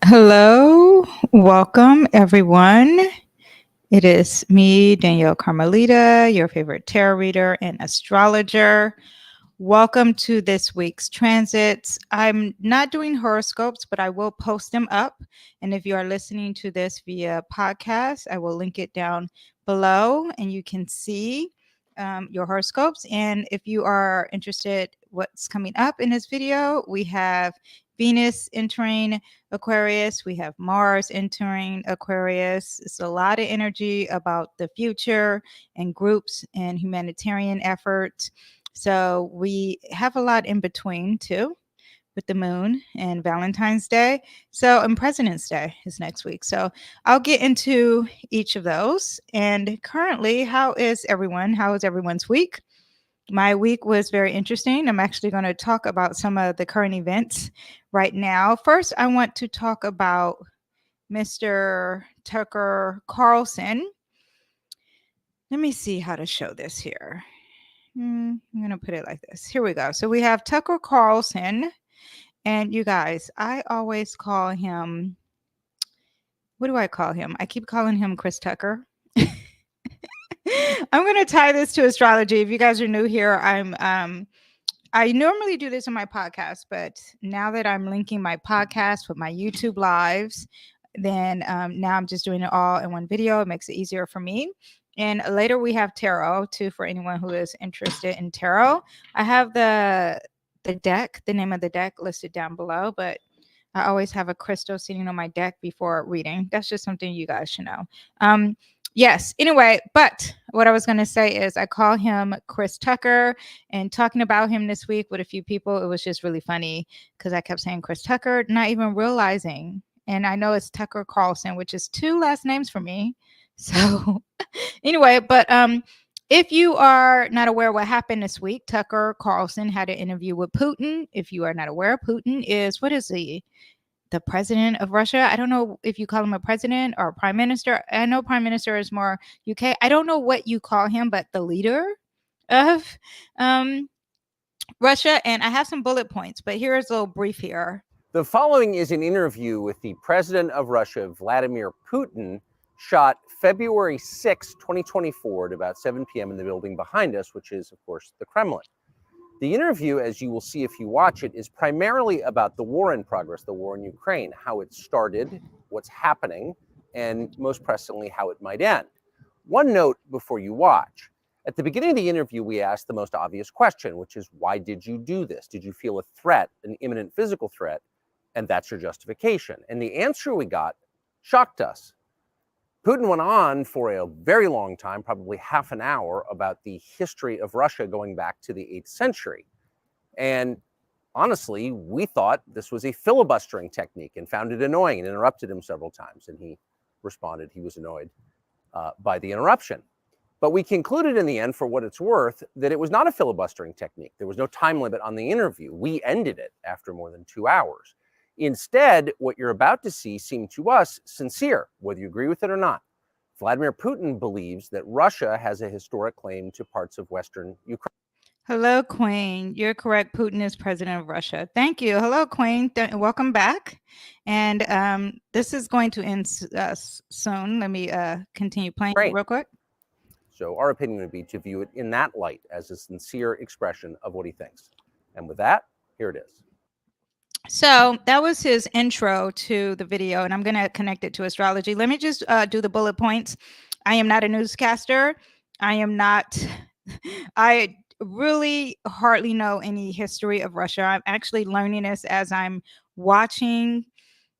Hello, welcome everyone. It is me, Danyell Carmelita, your favorite tarot reader and astrologer. Welcome to this week's transits. I'm not doing horoscopes, but I will post them up. And if you are listening to this via podcast, I will link it down below and you can see your horoscopes. And if you are interested what's coming up in this video, we have Venus entering Aquarius, we have Mars entering Aquarius. It's a lot of energy about the future and groups and humanitarian efforts. So we have a lot in between too, with the moon and Valentine's Day. And President's Day is next week. So I'll get into each of those. And currently, how is everyone? How is everyone's week? My week was very interesting. I'm actually going to talk about some of the current events right now. First, I want to talk about Mr. Tucker Carlson. Let me see how to show this here. I'm going to put it like this. Here we go. So we have Tucker Carlson. And you guys, I always call him, what do I call him? I keep calling him Chris Tucker. I'm going to tie this to astrology. If you guys are new here, I normally do this on my podcast, but now that I'm linking my podcast with my YouTube lives, then now I'm just doing it all in one video. It makes it easier for me. And later we have tarot too, for anyone who is interested in tarot. I have the deck, the name of the deck listed down below, but I always have a crystal sitting on my deck before reading. That's just something you guys should know. Yes, anyway, but what I was going to say is I call him Chris Tucker, and talking about him this week with a few people, it was just really funny because I kept saying Chris Tucker, not even realizing. And I know it's Tucker Carlson, which is two last names for me. So anyway, but if you are not aware what happened this week, Tucker Carlson had an interview with Putin. If you are not aware, Putin is, what is he? The president of Russia. I don't know if you call him a president or a prime minister. I know prime minister is more UK. I don't know what you call him, but the leader of Russia. And I have some bullet points, but here's a little brief here. The following is an interview with the president of Russia, Vladimir Putin, shot February 6, 2024 at about 7 p.m. in the building behind us, which is, of course, the Kremlin. The interview, as you will see if you watch it, is primarily about the war in progress, the war in Ukraine, how it started, what's happening, and most presently, how it might end. One note before you watch. At the beginning of the interview, we asked the most obvious question, which is, why did you do this? Did you feel a threat, an imminent physical threat? And that's your justification. And the answer we got shocked us. Putin went on for a very long time, probably half an hour, about the history of Russia going back to the 8th century. And honestly, we thought this was a filibustering technique and found it annoying and interrupted him several times. And he responded he was annoyed by the interruption. But we concluded in the end, for what it's worth, that it was not a filibustering technique. There was no time limit on the interview. We ended it after more than 2 hours. Instead, what you're about to see seemed to us sincere, whether you agree with it or not. Vladimir Putin believes that Russia has a historic claim to parts of Western Ukraine. Hello, Queen. You're correct. Putin is president of Russia. Thank you. Hello, Queen. Welcome back. And this is going to end soon. Let me continue playing real quick. So our opinion would be to view it in that light as a sincere expression of what he thinks. And with that, here it is. So that was his intro to the video, and I'm going to connect it to astrology. Let me just do the bullet points. I am not a newscaster. I really hardly know any history of Russia. I'm actually learning this as I'm watching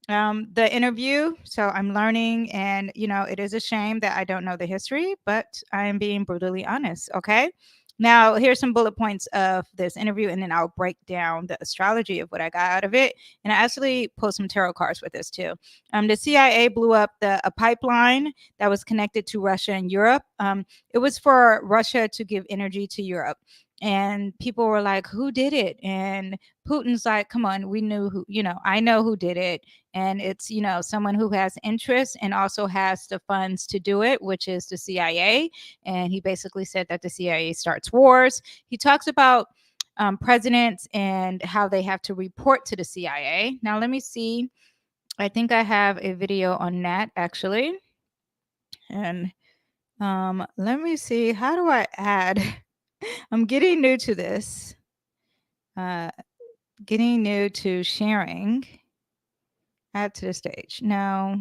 the interview. So I'm learning, and, it is a shame that I don't know the history, but I am being brutally honest. Okay. Now, here's some bullet points of this interview, and then I'll break down the astrology of what I got out of it. And I actually pulled some tarot cards with this too. The CIA blew up a pipeline that was connected to Russia and Europe. It was for Russia to give energy to Europe. And people were like, who did it? And Putin's like, come on, we knew who, I know who did it. And it's, someone who has interest and also has the funds to do it, which is the CIA. And he basically said that the CIA starts wars. He talks about presidents and how they have to report to the CIA. Now, let me see I think I have a video on that actually. And let me see. How do I add? I'm getting new to this. Uh, Getting new to sharing. Add to the stage. Now,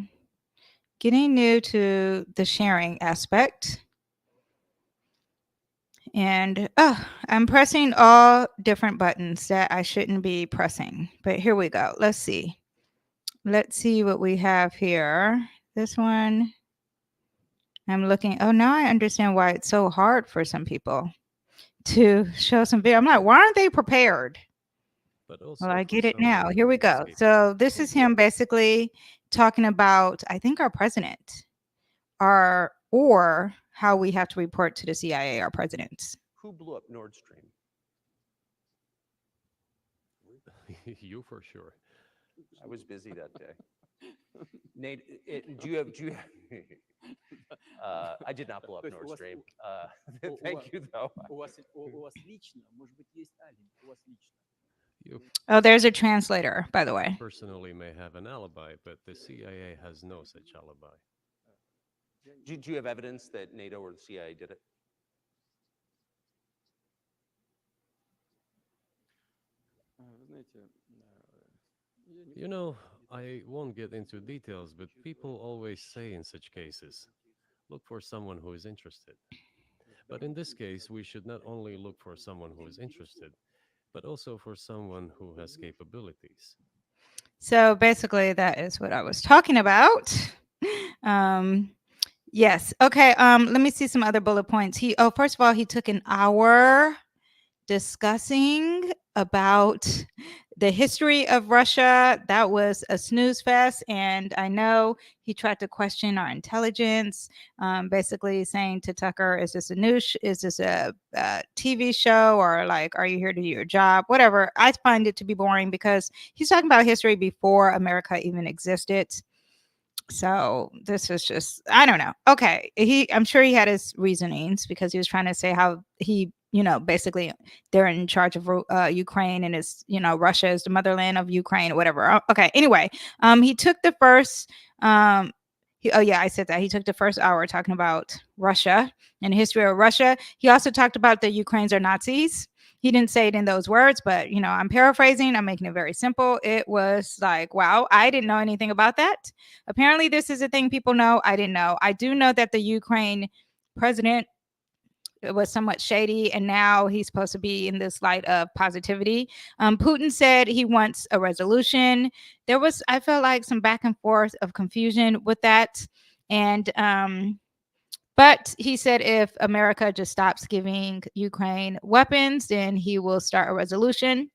getting new to the sharing aspect. And I'm pressing all different buttons that I shouldn't be pressing. But here we go. Let's see. Let's see what we have here. This one. I'm looking. Oh, now I understand why it's so hard for some people to show some video. I'm like, why aren't they prepared? But Well, also I for get it now. someone Here we who go. escaped. So this is him basically talking about, I think, our president, or how we have to report to the CIA, our presidents. Who blew up Nord Stream? You for sure. I was busy that day. Nate, do you have? I did not blow up Nord Stream. Thank you, though. You Oh, there's a translator, by the way. personally may have an alibi, but the CIA has no such alibi. Do you have evidence that NATO or the CIA did it? You know, I won't get into details, but people always say in such cases, look for someone who is interested. But in this case, we should not only look for someone who is interested, but also for someone who has capabilities. So basically, that is what I was talking about. Yes. Okay. Let me see some other bullet points. First of all, he took an hour discussing about the history of Russia. That was a snooze fest. And I know he tried to question our intelligence, basically saying to Tucker, is this a news? Is this a TV show? Or like, are you here to do your job? Whatever. I find it to be boring because he's talking about history before America even existed. So this is just, I don't know. Okay. I'm sure he had his reasonings because he was trying to say how he, basically they're in charge of Ukraine, and it's, Russia is the motherland of Ukraine or whatever. Okay. Anyway, he took the first, I said that he took the first hour talking about Russia and the history of Russia. He also talked about the Ukrainians are Nazis. He didn't say it in those words, but I'm paraphrasing. I'm making it very simple. It was like, wow, I didn't know anything about that. Apparently, this is a thing people know. I didn't know. I do know that the Ukraine president was somewhat shady, and now he's supposed to be in this light of positivity. Putin said he wants a resolution. I felt like some back and forth of confusion with that. And but he said if America just stops giving Ukraine weapons, then he will start a resolution.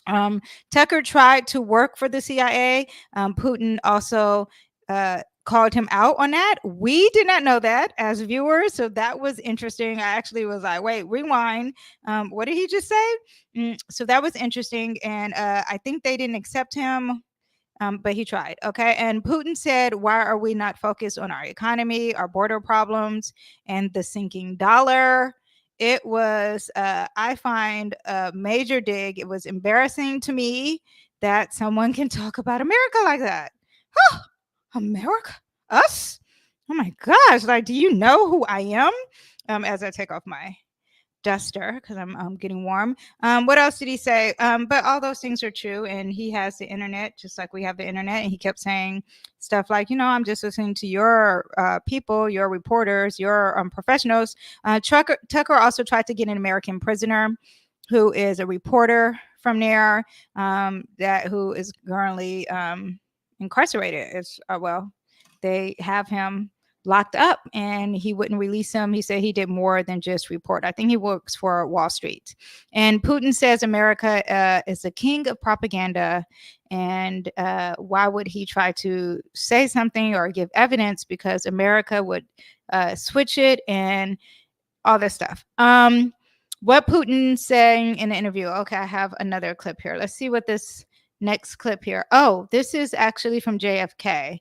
Tucker tried to work for the CIA. Putin also called him out on that. We did not know that as viewers, so that was interesting. I actually was like, wait, rewind. What did he just say? So that was interesting, and I think they didn't accept him. But he tried. Okay. And Putin said, why are we not focused on our economy, our border problems, and the sinking dollar? It was, I find a major dig. It was embarrassing to me that someone can talk about America like that. Oh, America? Us? Oh my gosh. Like, do you know who I am? As I take off my duster because I'm getting warm. What else did he say? But all those things are true, and he has the internet just like we have the internet. And he kept saying stuff like, I'm just listening to your people, your reporters, your professionals. Tucker also tried to get an American prisoner who is a reporter from there, who is currently incarcerated. They have him locked up and he wouldn't release him. He said he did more than just report. I think he works for Wall Street. And Putin says America is the king of propaganda. And why would he try to say something or give evidence? Because America would switch it and all this stuff. What Putin saying in the interview. Okay, I have another clip here. Let's see what this next clip here. Oh, this is actually from JFK.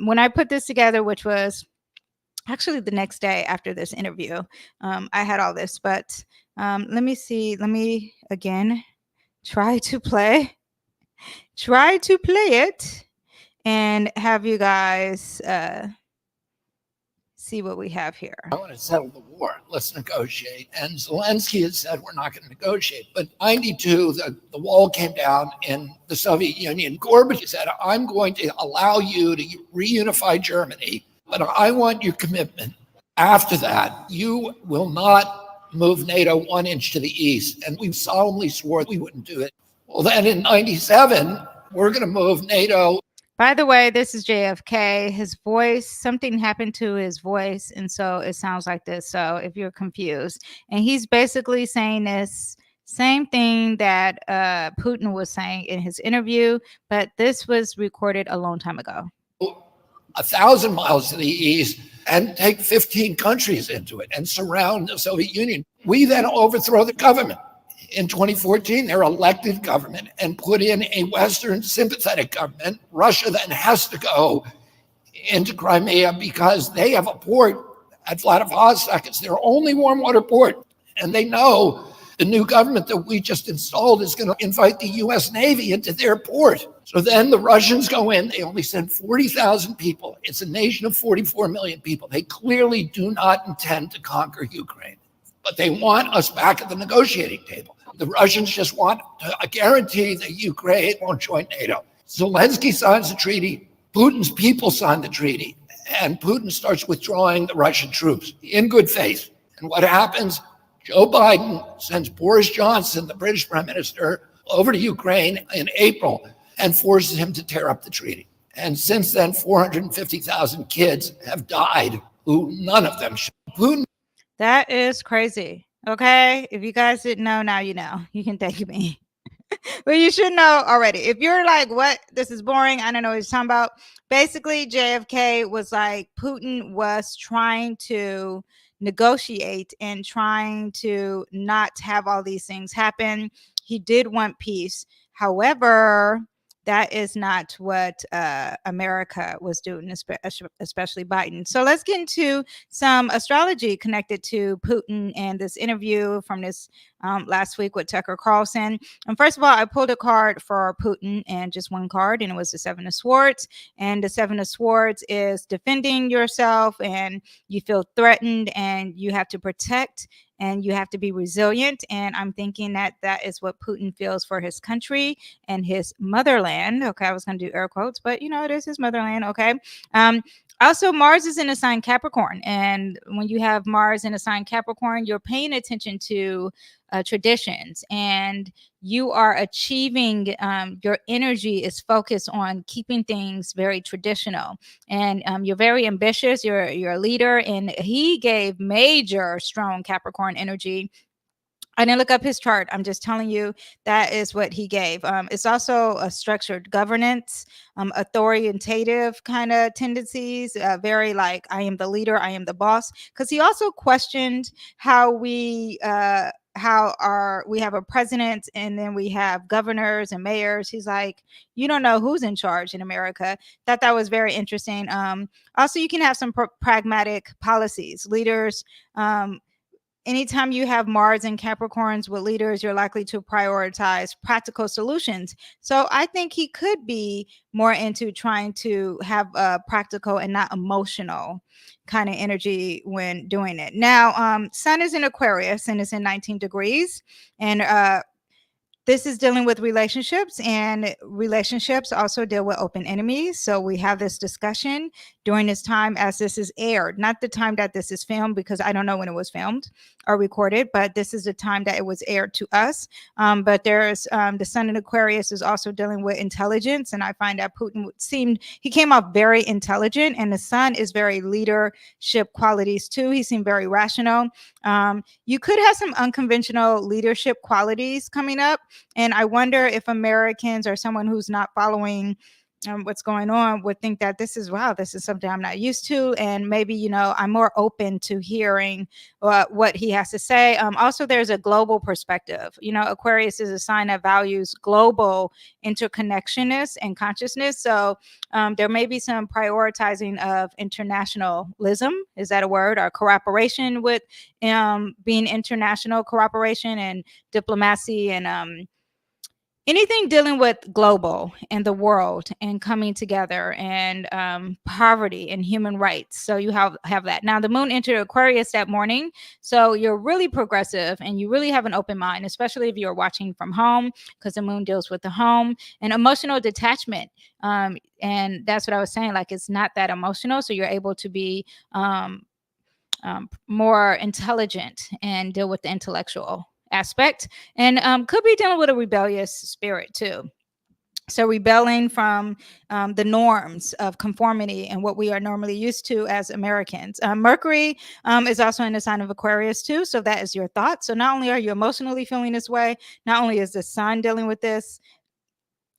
When I put this together, which was actually the next day after this interview, I had all this, but let me see. Let me again try to play it. and have you guys see what we have here. I want to settle the war. Let's negotiate. And Zelensky has said we're not going to negotiate. But 92, the wall came down in the Soviet Union. Gorbachev said, I'm going to allow you to reunify Germany, but I want your commitment. After that, you will not move NATO 1 inch to the east. And we solemnly swore we wouldn't do it. Well, then in 97, we're going to move NATO. By the way, this is JFK. His voice, something happened to his voice, and so it sounds like this. So if you're confused, and he's basically saying this same thing that Putin was saying in his interview, but this was recorded a long time ago. 1,000 miles to the east and take 15 countries into it and surround the Soviet Union. We then overthrow the government. In 2014, their elected government and put in a Western sympathetic government. Russia then has to go into Crimea because they have a port at Vladivostok. It's their only warm water port. And they know the new government that we just installed is going to invite the US Navy into their port. So then the Russians go in. They only send 40,000 people. It's a nation of 44 million people. They clearly do not intend to conquer Ukraine, but they want us back at the negotiating table. The Russians just want a guarantee that Ukraine won't join NATO. Zelensky signs the treaty. Putin's people sign the treaty. And Putin starts withdrawing the Russian troops in good faith. And what happens? Joe Biden sends Boris Johnson, the British prime minister, over to Ukraine in April and forces him to tear up the treaty. And since then, 450,000 kids have died who none of them should. Putin. That is crazy. Okay. If you guys didn't know, now you know. You can thank me. But you should know already. If you're like, what? This is boring. I don't know what he's talking about. Basically, JFK was like, Putin was trying to negotiate and trying to not have all these things happen. He did want peace. However, that is not what America was doing, especially Biden. So let's get into some astrology connected to Putin and this interview from this last week with Tucker Carlson. And first of all, I pulled a card for Putin and just one card, and it was the Seven of Swords. And the Seven of Swords is defending yourself, and you feel threatened, and you have to protect, and you have to be resilient. And I'm thinking that that is what Putin feels for his country and his motherland. Okay, I was going to do air quotes, but you know, it is his motherland. Okay. Also, Mars is in a sign Capricorn. And when you have Mars in a sign Capricorn, you're paying attention to traditions, and you are achieving, your energy is focused on keeping things very traditional, and you're very ambitious. You're a leader, and he gave major strong Capricorn energy. I didn't look up his chart. I'm just telling you that is what he gave. It's also a structured governance, authoritative kind of tendencies, very like, I am the leader, I am the boss. Because he also questioned how we have a president, and then we have governors and mayors. He's like, you don't know who's in charge in America. Thought that was very interesting. Also, you can have some pragmatic policies. Leaders, anytime you have Mars and Capricorns with leaders, you're likely to prioritize practical solutions. So I think he could be more into trying to have a practical and not emotional kind of energy when doing it. Now, Sun is in Aquarius and it's in 19 degrees. And this is dealing with relationships, and relationships also deal with open enemies. So we have this discussion during this time as this is aired, not the time that this is filmed, because I don't know when it was filmed or recorded, but this is the time that it was aired to us. But there's the Sun in Aquarius is also dealing with intelligence. And I find that Putin he came off very intelligent, and the Sun is very leadership qualities too. He seemed very rational. You could have some unconventional leadership qualities coming up. And I wonder if Americans or someone who's not following what's going on would think that this is something I'm not used to. And maybe, I'm more open to hearing what he has to say. Also, there's a global perspective. Aquarius is a sign that values global interconnectionness and consciousness. So there may be some prioritizing of internationalism. Is that a word? Or cooperation with being international cooperation and diplomacy and anything dealing with global and the world and coming together and poverty and human rights. So you have that. Now the moon entered Aquarius that morning, so you're really progressive and you really have an open mind, especially if you're watching from home, because the moon deals with the home and emotional detachment. And that's what I was saying, like it's not that emotional, so you're able to be more intelligent and deal with the intellectual aspect, and could be dealing with a rebellious spirit too. So rebelling from the norms of conformity and what we are normally used to as Americans. Mercury is also in the sign of Aquarius too, so that is your thoughts. So not only are you emotionally feeling this way, not only is the sun dealing with this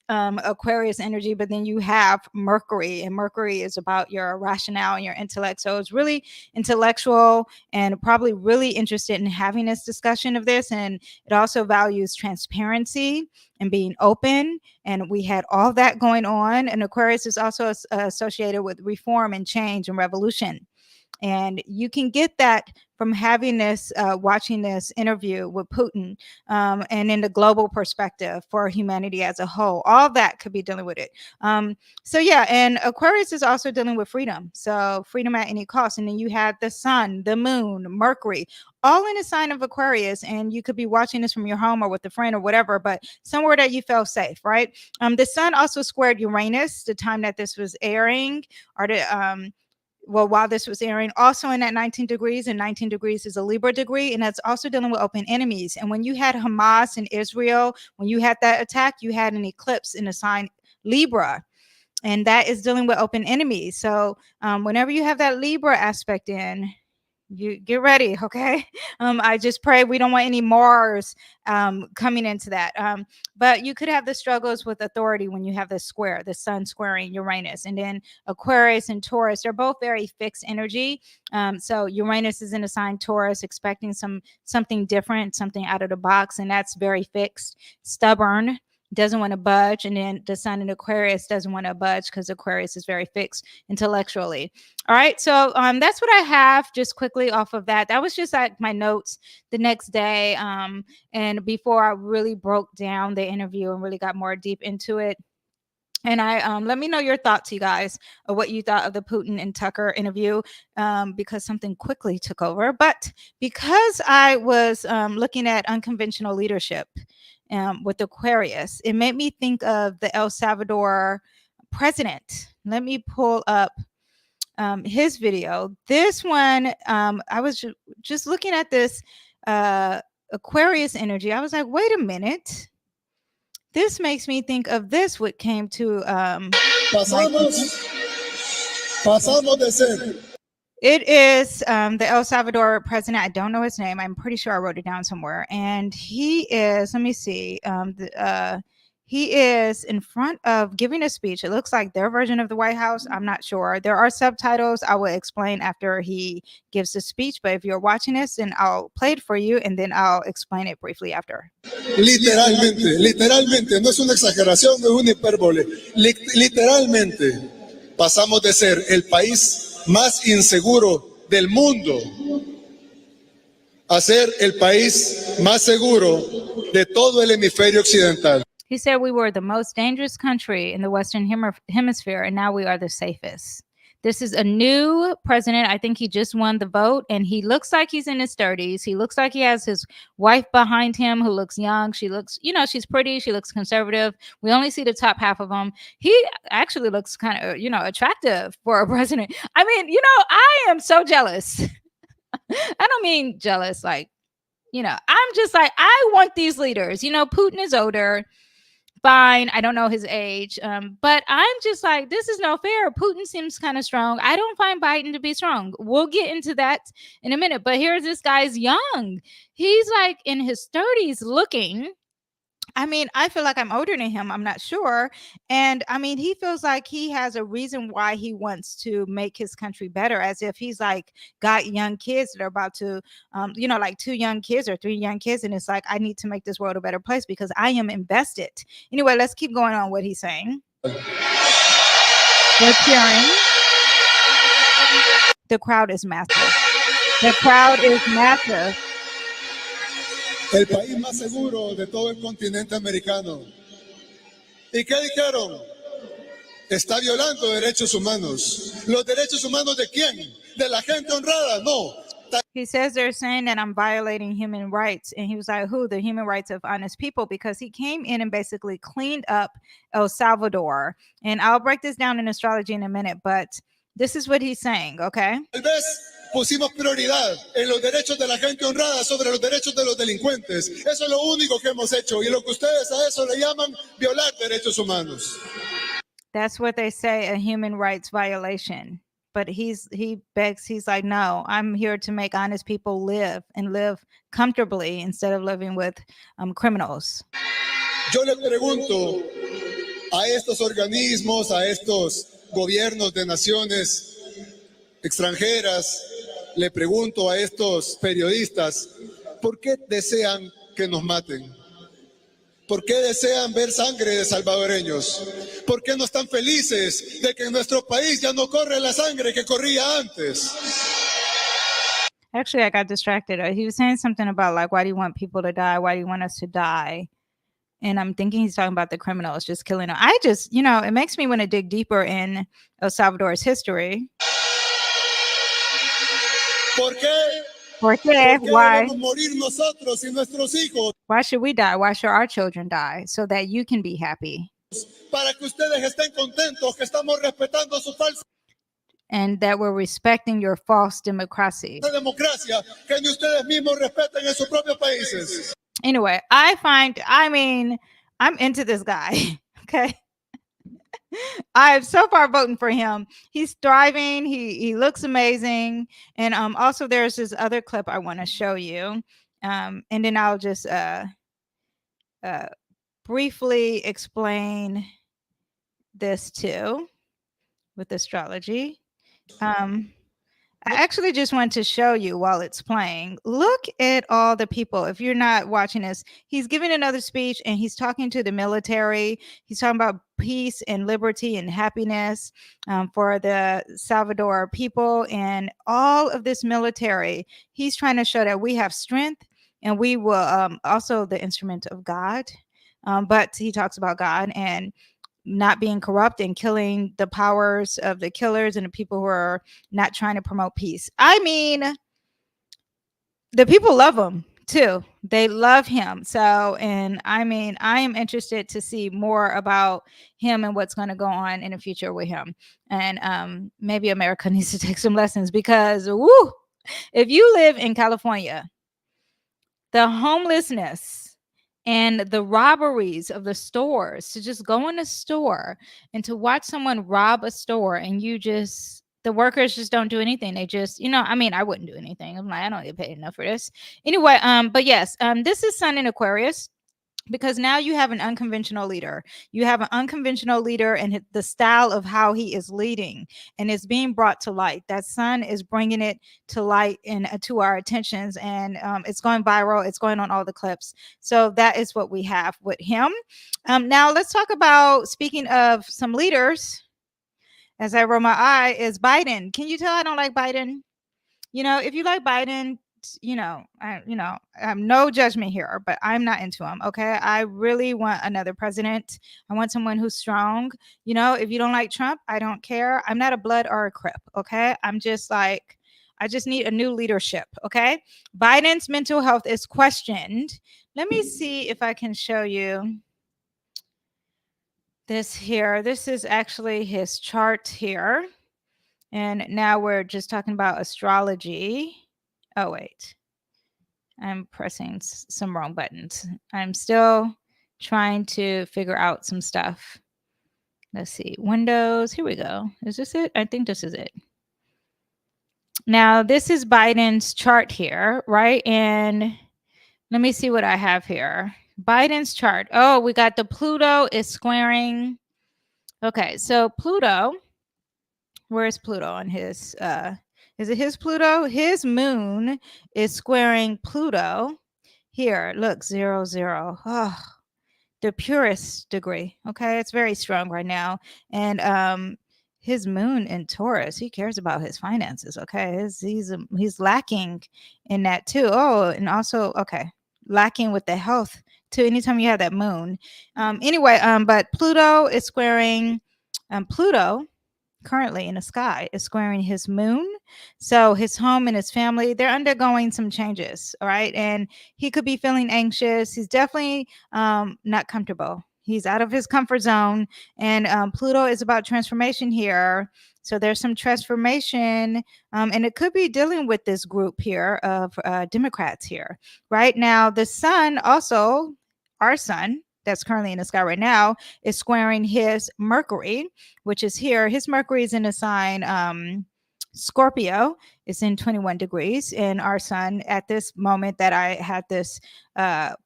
Aquarius energy, but then you have Mercury, and Mercury is about your rationale and your intellect. So it's really intellectual and probably really interested in having this discussion of this. And it also values transparency and being open. And we had all that going on. And Aquarius is also associated with reform and change and revolution. And you can get that from having this, watching this interview with Putin, and in the global perspective for humanity as a whole. All that could be dealing with it. So yeah, and Aquarius is also dealing with freedom. So freedom at any cost. And then you had the sun, the moon, Mercury, all in a sign of Aquarius. And you could be watching this from your home or with a friend or whatever, but somewhere that you felt safe, right? The sun also squared Uranus the time that this was airing, or the while this was airing, also in that 19 degrees, and 19 degrees is a Libra degree, and that's also dealing with open enemies. And when you had Hamas in Israel, when you had that attack, you had an eclipse in the sign Libra, and that is dealing with open enemies. So whenever you have that Libra aspect in, you get ready, okay? I just pray we don't want any Mars coming into that. But you could have the struggles with authority when you have the square, the sun squaring Uranus. And then Aquarius and Taurus, they're both very fixed energy. So Uranus is in the sign Taurus, expecting something different, something out of the box, and that's very fixed, stubborn, doesn't want to budge. And then the sun in Aquarius doesn't want to budge because Aquarius is very fixed intellectually. All right, so that's what I have just quickly off of that. That was just like my notes the next day, and before I really broke down the interview and really got more deep into it. And I let me know your thoughts, you guys, of what you thought of the Putin and Tucker interview, because something quickly took over. But because I was looking at unconventional leadership with Aquarius, it made me think of the El Salvador president. Let me pull up his video. This one, I was just looking at this Aquarius energy. I was like, wait a minute. This makes me think of this, what came to Pasamos de ser. It is the El Salvador president. I don't know his name. I'm pretty sure I wrote it down somewhere. And he is, let me see, he is in front of giving a speech. It looks like their version of the White House. I'm not sure. There are subtitles. I will explain after he gives the speech. But if you're watching this, then I'll play it for you, and then I'll explain it briefly after. Literalmente, literalmente, no es una exageración, no es una hipérbole. Literalmente, pasamos de ser el país más inseguro del mundo a ser el país más seguro de todo el hemisferio occidental. He said we were the most dangerous country in the Western Hemisphere, and now we are the safest. This is a new president. I think he just won the vote, and he looks like he's in his 30s. He looks like he has his wife behind him who looks young. She looks, she's pretty. She looks conservative. We only see the top half of him. He actually looks kind of, attractive for a president. I mean, I am so jealous. I don't mean jealous like, I'm just like, I want these leaders. Putin is older. Fine, I don't know his age, but I'm just like, this is no fair. Putin seems kind of strong. I don't find Biden to be strong. We'll get into that in a minute, but here's this guy's young. He's like in his 30s looking. I mean, I feel like I'm older than him. I'm not sure. And I mean, he feels like he has a reason why he wants to make his country better, as if he's like got young kids that are about to, like 2 young kids or 3 young kids. And it's like, I need to make this world a better place because I am invested. Anyway, let's keep going on what he's saying. We're cheering. The crowd is massive. The crowd is massive. El país más seguro de todo el continente americano. ¿Y qué dijeron? Está violando derechos humanos. ¿Los derechos humanos de quién? ¿De la gente honrada? No. He says they're saying that I'm violating human rights. And he was like, who? The human rights of honest people, because he came in and basically cleaned up El Salvador. And I'll break this down in astrology in a minute, but this is what he's saying, okay? Tal vez pusimos prioridad en los derechos de la gente honrada sobre los derechos de los delincuentes. Eso es lo único que hemos hecho. Y lo que ustedes a eso le llaman violar derechos humanos. That's what they say, a human rights violation. But he begs, he's like, no, I'm here to make honest people live and live comfortably instead of living with criminals. Yo le pregunto a estos organismos, a estos gobiernos de naciones extranjeras, le pregunto a estos periodistas, ¿por qué desean que nos maten? ¿Por qué desean ver sangre de salvadoreños? ¿Por qué no están felices de que en nuestro país ya no corre la sangre que corría antes? Actually, I got distracted. He was saying something about like, why do you want people to die? Why do you want us to die? And I'm thinking he's talking about the criminals just killing them. I just, it makes me want to dig deeper in El Salvador's history. ¿Por qué? ¿Por qué? Why? Debemos morir nosotros y nuestros hijos Why should we die? Why should our children die? So that you can be happy. para que ustedes estén contentos que estamos respetando su falsa And that we're respecting your false democracy. democracia que ni ustedes mismos respeten en sus propios países. Anyway, I'm into this guy. Okay. I'm so far voting for him. He's thriving. He looks amazing. And also there's this other clip I want to show you. And then I'll just briefly explain this too with astrology. I actually just want to show you while it's playing. Look at all the people. If you're not watching this, he's giving another speech and he's talking to the military. He's talking about peace and liberty and happiness for the Salvador people and all of this military. He's trying to show that we have strength and we will also the instrument of God. But he talks about God and not being corrupt and killing the powers of the killers and the people who are not trying to promote peace. I mean, the people love him too. They love him. So, and I mean, I am interested to see more about him and what's going to go on in the future with him. And maybe America needs to take some lessons because, woo, if you live in California, the homelessness and the robberies of the stores, to just go in a store and to watch someone rob a store and the workers just don't do anything. They just, I wouldn't do anything. I'm like, I don't get paid enough for this. Anyway, but yes, this is Sun in Aquarius. Because now you have an unconventional leader. You have an unconventional leader and the style of how he is leading and it's being brought to light. That Sun is bringing it to light and to our attentions and it's going viral. It's going on all the clips. So that is what we have with him. Now let's talk about, speaking of some leaders, as I roll my eye, is Biden. Can you tell I don't like Biden? If you like Biden, I'm no judgment here, but I'm not into him. Okay. I really want another president. I want someone who's strong. If you don't like Trump, I don't care. I'm not a blood or a crip. Okay. I'm just like, I just need a new leadership. Okay. Biden's mental health is questioned. Let me see if I can show you this here. This is actually his chart here. And now we're just talking about astrology. Oh, wait. I'm pressing some wrong buttons. I'm still trying to figure out some stuff. Let's see. Windows. Here we go. Is this it? I think this is it. Now, this is Biden's chart here, right? And let me see what I have here. Biden's chart. Oh, we got the Pluto is squaring. Okay, so Pluto. Where's Pluto on his is it his Pluto? His moon is squaring Pluto. Here, look, 0, 0. Oh, the purest degree. Okay, it's very strong right now. And his moon in Taurus, he cares about his finances. Okay, he's lacking in that too. Oh, and also, okay, lacking with the health to anytime you have that moon. Anyway, but Pluto is squaring Pluto currently in the sky is squaring his moon. So his home and his family, they're undergoing some changes. All right. And he could be feeling anxious. He's definitely not comfortable. He's out of his comfort zone. And Pluto is about transformation here. So there's some transformation. And it could be dealing with this group here of Democrats here. Right now, the sun also, our sun, that's currently in the sky right now, is squaring his Mercury, which is here. His Mercury is in a sign Scorpio. It's in 21 degrees, and our sun at this moment that I had this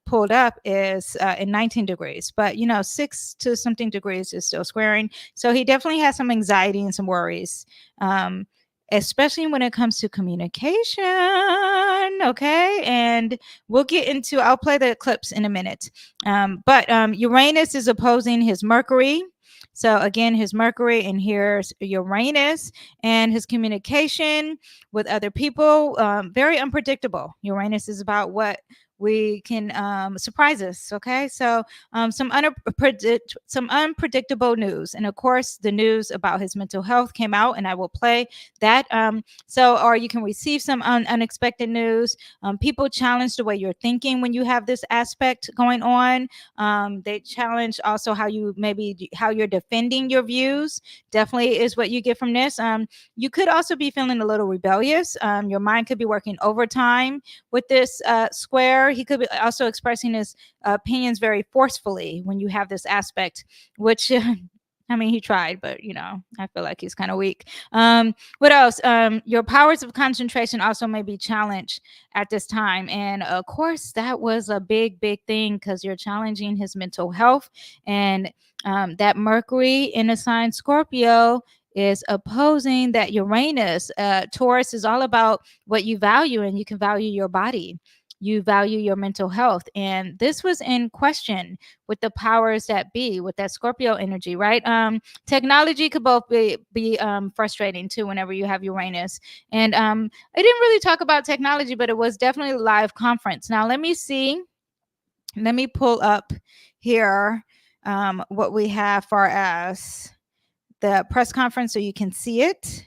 pulled up is in 19 degrees. But 6 to something degrees is still squaring. So he definitely has some anxiety and some worries. Especially when it comes to communication, okay? And we'll get into, I'll play the clips in a minute. But Uranus is opposing his Mercury. So again, his Mercury, and here's Uranus, and his communication with other people, very unpredictable. Uranus is about what we can surprise us, okay? So some unpredictable news. And of course, the news about his mental health came out, and I will play that. Or you can receive some unexpected news. People challenge the way you're thinking when you have this aspect going on. They challenge also how you're defending your views. Definitely is what you get from this. You could also be feeling a little rebellious. Your mind could be working overtime with this square. He could be also expressing his opinions very forcefully when you have this aspect, which I mean, he tried, but I feel like he's kind of weak. What else? Your powers of concentration also may be challenged at this time. And of course, that was a big, big thing because you're challenging his mental health. And that Mercury in a sign Scorpio is opposing that Uranus. Taurus is all about what you value, and you can value your body. You value your mental health. And this was in question with the powers that be, with that Scorpio energy, right? Technology could both be frustrating too whenever you have Uranus. And I didn't really talk about technology, but it was definitely a live conference. Now, let me see. Let me pull up here what we have far as the press conference so you can see it.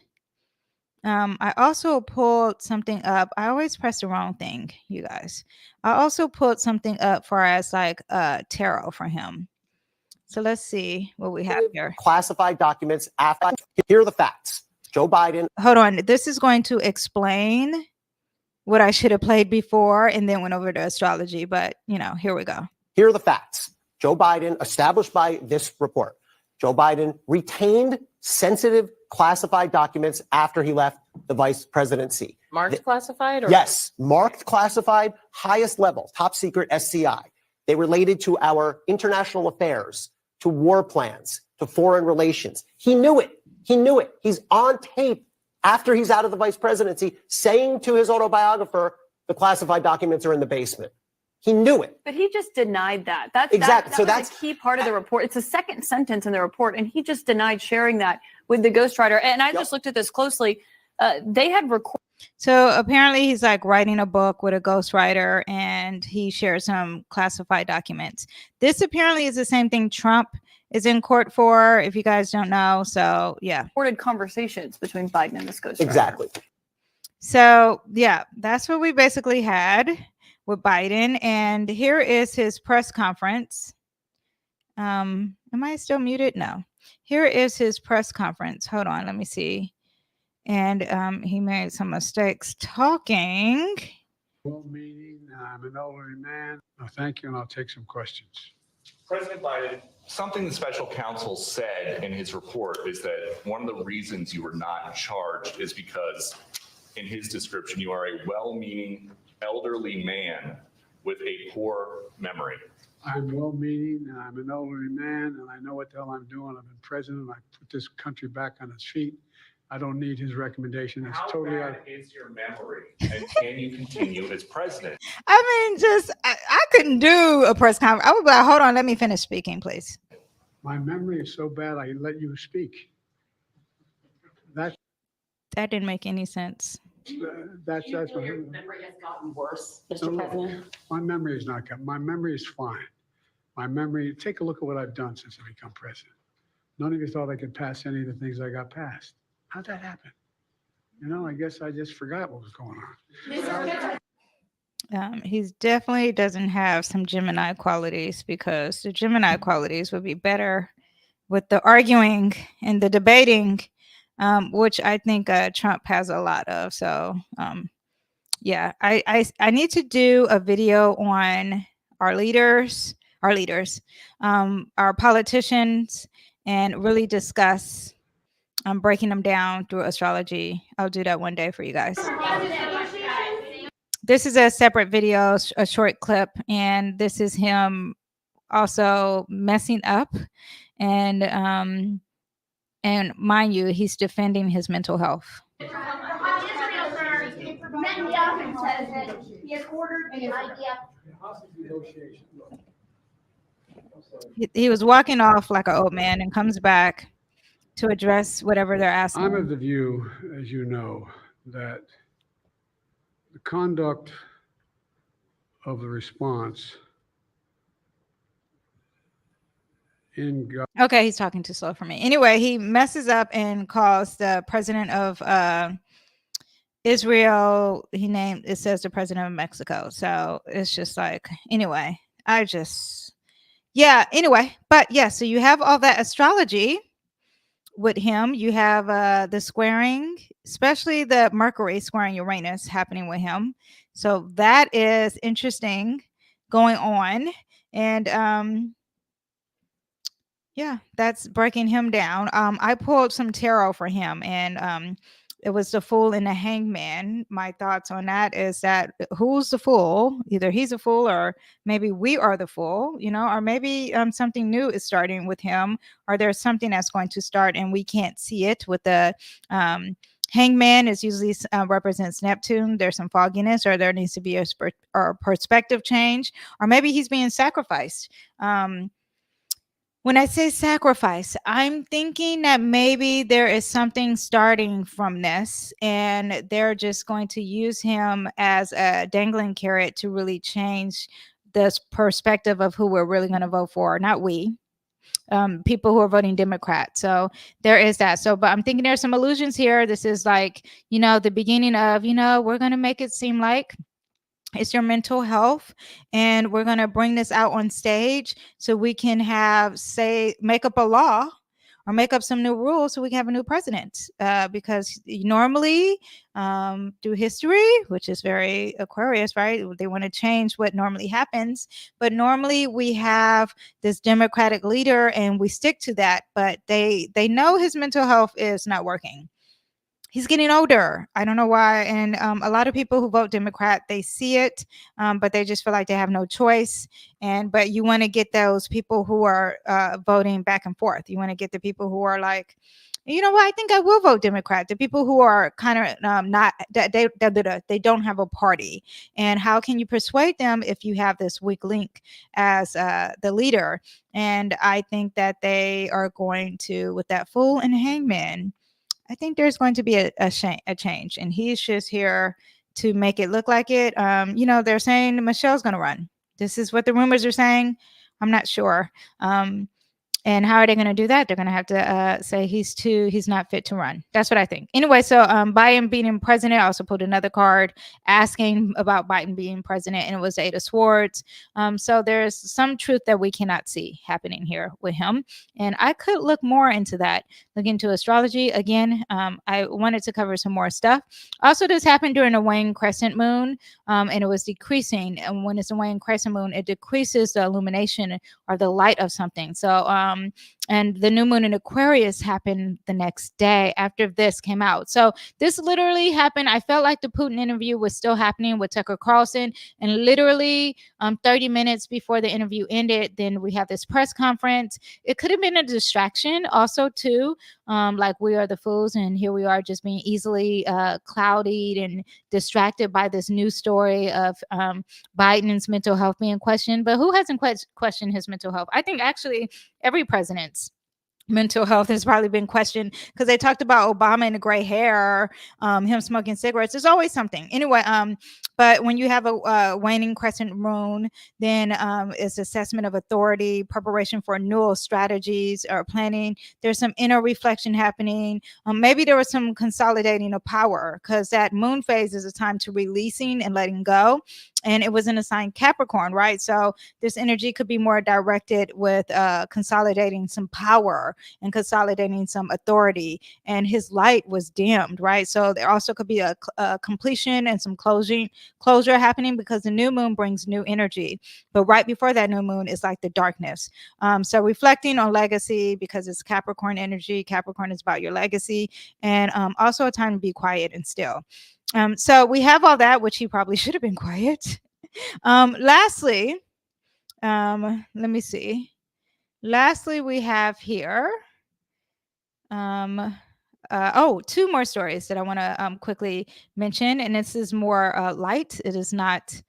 I also pulled something up. I always press the wrong thing, you guys. I also pulled something up for us, like tarot for him. So let's see what we have here. Classified documents. Here are the facts. Joe Biden. Hold on. This is going to explain what I should have played before and then went over to astrology. But, here we go. Here are the facts. Joe Biden, established by this report, Joe Biden retained sensitive classified documents after he left the vice presidency. Marked classified? Or? Yes, marked classified, highest level, top secret SCI. They related to our international affairs, to war plans, to foreign relations. He knew it. He knew it. He's on tape after he's out of the vice presidency saying to his autobiographer, the classified documents are in the basement. He knew it. But he just denied that. That's a key part of the report. It's the second sentence in the report, and he just denied sharing that with the ghostwriter. And I just looked at this closely. They had recorded. So apparently he's like writing a book with a ghostwriter, and he shares some classified documents. This apparently is the same thing Trump is in court for, if you guys don't know. So, yeah. Recorded conversations between Biden and this ghostwriter. Exactly. So, yeah, that's what we basically had with Biden. And here is his press conference. Am I still muted? No. Here is his press conference. Hold on, let me see. And he made some mistakes talking. Well, meeting, I'm an elderly man. No, thank you, and I'll take some questions. President Biden, something the special counsel said in his report is that one of the reasons you were not charged is because, in his description, you are a well-meaning elderly man with a poor memory. I'm well-meaning, and I'm an elderly man, and I know what the hell I'm doing. I've been president. I put this country back on its feet. I don't need his recommendation. It's totally bad is your memory, and can you continue as president? I mean, I couldn't do a press conference. I would be like, hold on, let me finish speaking, please. My memory is so bad, I let you speak. That didn't make any sense. That's Do you what feel your memory has gotten worse, Mr. President? my memory is not good. My memory is fine. My memory, take a look at what I've done since I become president. None of you thought I could pass any of the things I got passed. How'd that happen? You know, I guess I just forgot what was going on. He definitely doesn't have some Gemini qualities, because the Gemini qualities would be better with the arguing and the debating, which I think Trump has a lot of. So yeah, I need to do a video on our leaders, our politicians, and really discuss breaking them down through astrology. I'll do that one day for you guys. This is a separate video, a short clip, and this is him also messing up, and mind you, he's defending his mental health. Netanyahu says that he has ordered the IDF. He was walking off like an old man and comes back to address whatever they're asking. I'm of the view, as you know, that the conduct of the response in God. Okay, he's talking too slow for me. Anyway, he messes up and calls the president of Israel. It says the president of Mexico. So it's just like, anyway, anyway, but yeah, so you have all that astrology with him. You have the squaring, especially the Mercury squaring Uranus happening with him. So that is interesting going on. And yeah, that's breaking him down. I pulled some tarot for him, and it was the Fool and the Hangman. My thoughts on that is that who's the fool? Either he's a fool, or maybe we are the fool, or maybe something new is starting with him, or there's something that's going to start and we can't see it. With the Hangman is usually represents Neptune. There's some fogginess, or there needs to be a perspective change, or maybe he's being sacrificed. When I say sacrifice, I'm thinking that maybe there is something starting from this, and they're just going to use him as a dangling carrot to really change this perspective of who we're really going to vote for. Not we, people who are voting Democrat. So there is that. So, but I'm thinking there's some illusions here. This is like, the beginning of, we're going to make it seem like it's your mental health, and we're going to bring this out on stage so we can make up a law or make up some new rules so we can have a new president. Because normally through history, which is very Aquarius, right? They want to change what normally happens, but normally we have this Democratic leader and we stick to that, but they know his mental health is not working. He's getting older. I don't know why. And a lot of people who vote Democrat, they see it, but they just feel like they have no choice. But you want to get those people who are voting back and forth. You want to get the people who are like, you know what, I think I will vote Democrat. The people who are kind of not, they don't have a party. And how can you persuade them if you have this weak link as the leader? And I think that they are going to, with that Fool and Hangman, I think there's going to be a change, and he's just here to make it look like it. They're saying Michelle's going to run. This is what the rumors are saying. I'm not sure. And how are they going to do that? They're going to have to say he's not fit to run. That's what I think. Anyway, so Biden being president, I also pulled another card asking about Biden being president, and it was the Eight of Swords. So there's some truth that we cannot see happening here with him. And I could look more into that, look into astrology. Again, I wanted to cover some more stuff. Also, this happened during a waning crescent moon, and it was decreasing. And when it's a waning crescent moon, it decreases the illumination or the light of something. So, and the new moon in Aquarius happened the next day after this came out. So this literally happened. I felt like the Putin interview was still happening with Tucker Carlson, and literally 30 minutes before the interview ended, then we have this press conference. It could have been a distraction also too, like we are the fools, and here we are just being easily clouded and distracted by this news story of Biden's mental health being questioned. But who hasn't questioned his mental health? I think actually every president's mental health has probably been questioned because they talked about Obama and the gray hair, him smoking cigarettes. There's always something. Anyway, but when you have a waning crescent moon, then it's assessment of authority, preparation for renewal strategies or planning. There's some inner reflection happening. Maybe there was some consolidating of power because that moon phase is a time to releasing and letting go. And it was in a sign Capricorn, right? So this energy could be more directed with consolidating some power and consolidating some authority. And his light was dimmed, right? So there also could be a completion and some closure happening because the new moon brings new energy. But right before that new moon is like the darkness. So reflecting on legacy because it's Capricorn energy. Capricorn is about your legacy, and also a time to be quiet and still. So we have all that, which he probably should have been quiet. Lastly, let me see. Lastly, we have here, two more stories that I want to quickly mention, and this is more light. It is not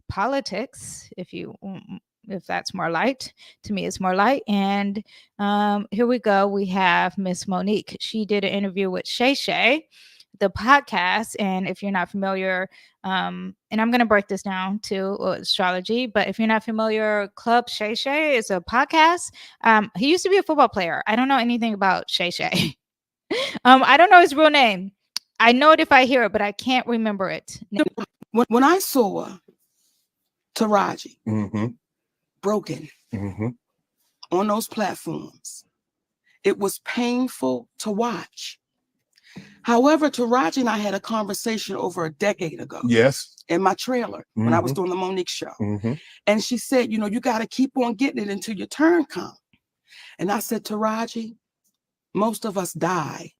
politics, if that's more light. To me, it's more light. And here we go. We have Miss Monique. She did an interview with Shay Shay, the podcast. And if you're not familiar, and I'm going to break this down to astrology, but if you're not familiar, Club Shay Shay is a podcast. He used to be a football player. I don't know anything about Shay Shay. I don't know his real name. I know it if I hear it, but I can't remember it. When I saw Taraji broken on those platforms, it was painful to watch. However, Taraji and I had a conversation over a decade ago. Yes. In my trailer when I was doing the Monique show. And she said, you know, you got to keep on getting it until your turn comes. And I said, Taraji, most of us die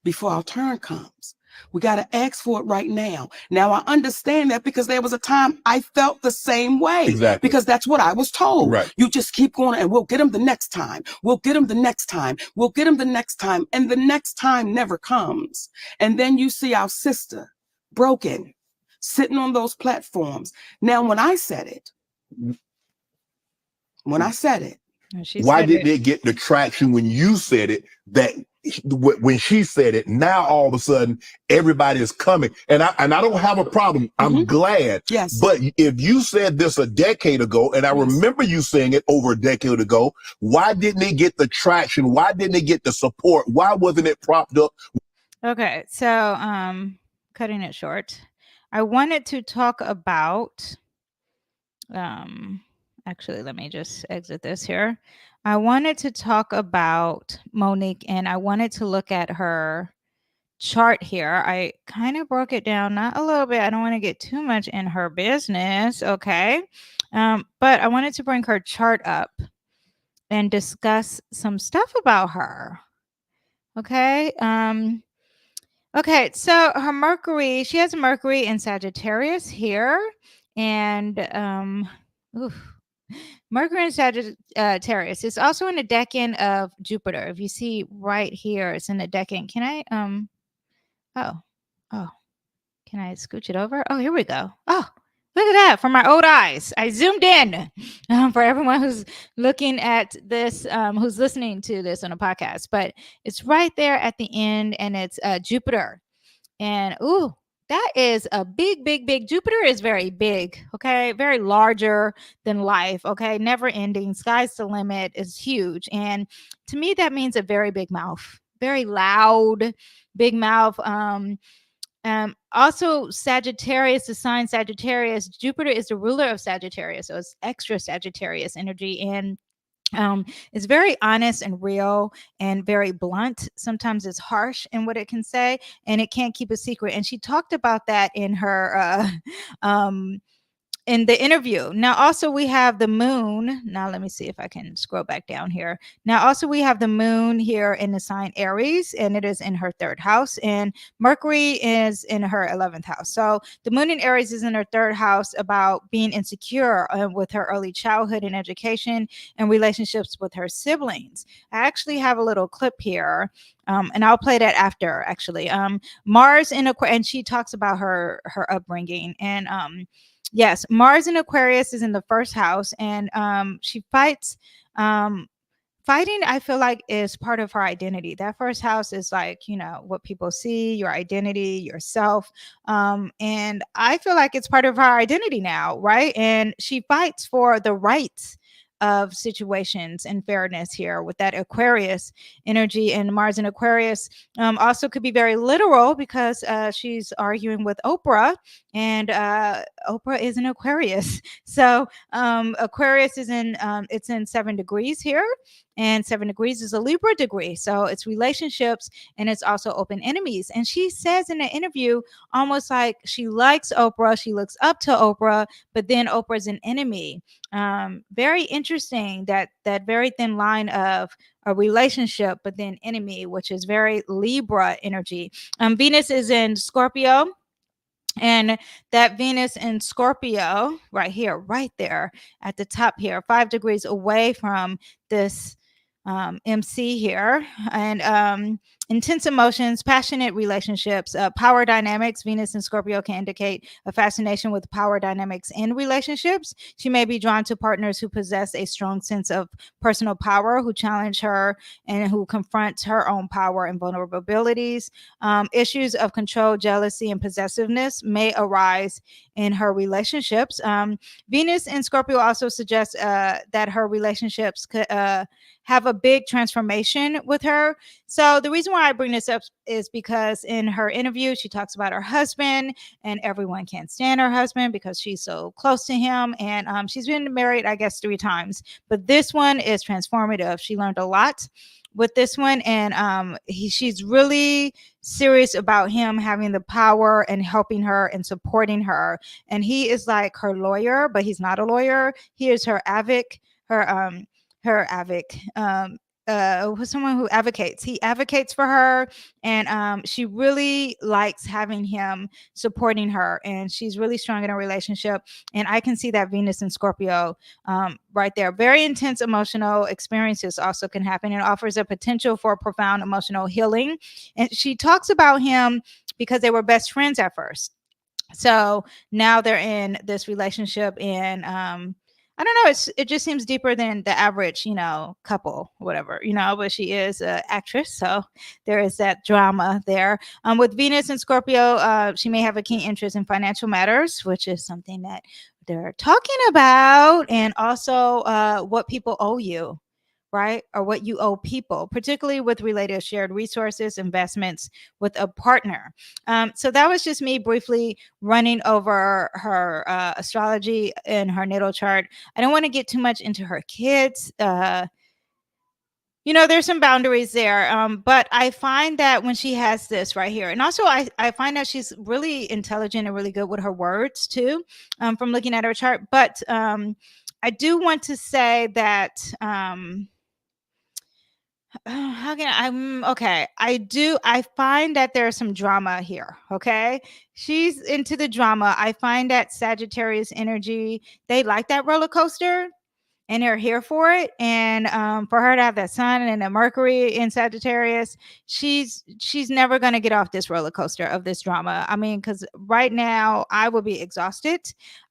before our turn comes. We got to ask for it right now. Now, I understand that because there was a time I felt the same way. Exactly. Because that's what I was told. Right. You just keep going and we'll get them the next time. We'll get them the next time. We'll get them the next time. And the next time never comes. And then you see our sister broken, sitting on those platforms. Now, when I said it, why didn't it get the traction when you said it that when she said it? Now all of a sudden everybody is coming, and I don't have a problem. I'm glad. Yes. But if you said this a decade ago, and I remember you saying it over a decade ago, why didn't it get the traction? Why didn't it get the support? Why wasn't it propped up? Okay, so cutting it short, I wanted to talk about. Actually, let me just exit this here. I wanted to talk about Monique, and I wanted to look at her chart here. I kind of broke it down, not a little bit. I don't want to get too much in her business, okay? But I wanted to bring her chart up and discuss some stuff about her, okay? Okay, so her Mercury, she has Mercury in Sagittarius here, and Mercury in Sagittarius. It's also in the decan of Jupiter. If you see right here, it's in the decan. Can I, can I scooch it over? Oh, here we go. Oh, look at that from my old eyes. I zoomed in for everyone who's looking at this, who's listening to this on a podcast, but it's right there at the end, and it's Jupiter. And, ooh, that is a big, big, big. Jupiter is very big, okay? Very larger than life, okay? Never ending. Sky's the limit is huge. And to me, that means a very big mouth, very loud, big mouth. Also, Sagittarius, the sign Sagittarius, Jupiter is the ruler of Sagittarius. So it's extra Sagittarius energy. And it's very honest and real and very blunt. Sometimes it's harsh in what it can say, and it can't keep a secret. And she talked about that in her in the interview. Now, also we have the moon. Now, let me see if I can scroll back down here. Now, also we have the moon here in the sign Aries, and it is in her 3rd house, and Mercury is in her 11th house. So the moon in Aries is in her 3rd house about being insecure with her early childhood and education and relationships with her siblings. I actually have a little clip here. And I'll play that after, actually. Mars in Aquarius, and she talks about her upbringing. And yes, Mars in Aquarius is in the 1st house, and she fights fighting, I feel like, is part of her identity. That first house is like, you know, what people see, your identity, yourself. And I feel like it's part of her identity now, right? And she fights for the rights of situations and fairness here with that Aquarius energy. And Mars in Aquarius also could be very literal because she's arguing with Oprah, and Oprah is an Aquarius. So Aquarius is in it's in 7 degrees here, and 7 degrees is a Libra degree. So it's relationships, and it's also open enemies. And she says in the interview almost like she likes Oprah, she looks up to Oprah, but then Oprah's an enemy. Very interesting, that very thin line of a relationship but then enemy, which is very Libra energy. Venus is in Scorpio, and that Venus in Scorpio right here, right there at the top here, 5 degrees away from this MC here, and intense emotions, passionate relationships, power dynamics. Venus in Scorpio can indicate a fascination with power dynamics in relationships. She may be drawn to partners who possess a strong sense of personal power, who challenge her and who confront her own power and vulnerabilities. Issues of control, jealousy, and possessiveness may arise in her relationships. Venus in Scorpio also suggests that her relationships could have a big transformation with her. So the reason why I bring this up is because in her interview, she talks about her husband, and everyone can't stand her husband because she's so close to him. And she's been married, I guess, 3 times. But this one is transformative. She learned a lot with this one, and she's really serious about him having the power and helping her and supporting her. And he is like her lawyer, but he's not a lawyer. He is her someone who advocates. He advocates for her, and she really likes having him supporting her, and she's really strong in a relationship. And I can see that Venus in Scorpio right there. Very intense emotional experiences also can happen, and offers a potential for profound emotional healing. And she talks about him because they were best friends at first. So now they're in this relationship, and I don't know, it just seems deeper than the average, you know, couple, whatever, you know, but she is an actress, so there is that drama there. With Venus and Scorpio, she may have a keen interest in financial matters, which is something that they're talking about, and also what people owe you, right? Or what you owe people, particularly with related shared resources, investments with a partner. So that was just me briefly running over her astrology and her natal chart. I don't want to get too much into her kids. You know, there's some boundaries there. But I find that when she has this right here, and also I find that she's really intelligent and really good with her words too, from looking at her chart. But I do want to say that how can okay, I find that there's some drama here. Okay, she's into the drama. I find that Sagittarius energy, they like that roller coaster, and they're here for it. And for her to have that sun and a Mercury in Sagittarius, she's never going to get off this roller coaster of this drama. I mean, because right now I would be exhausted.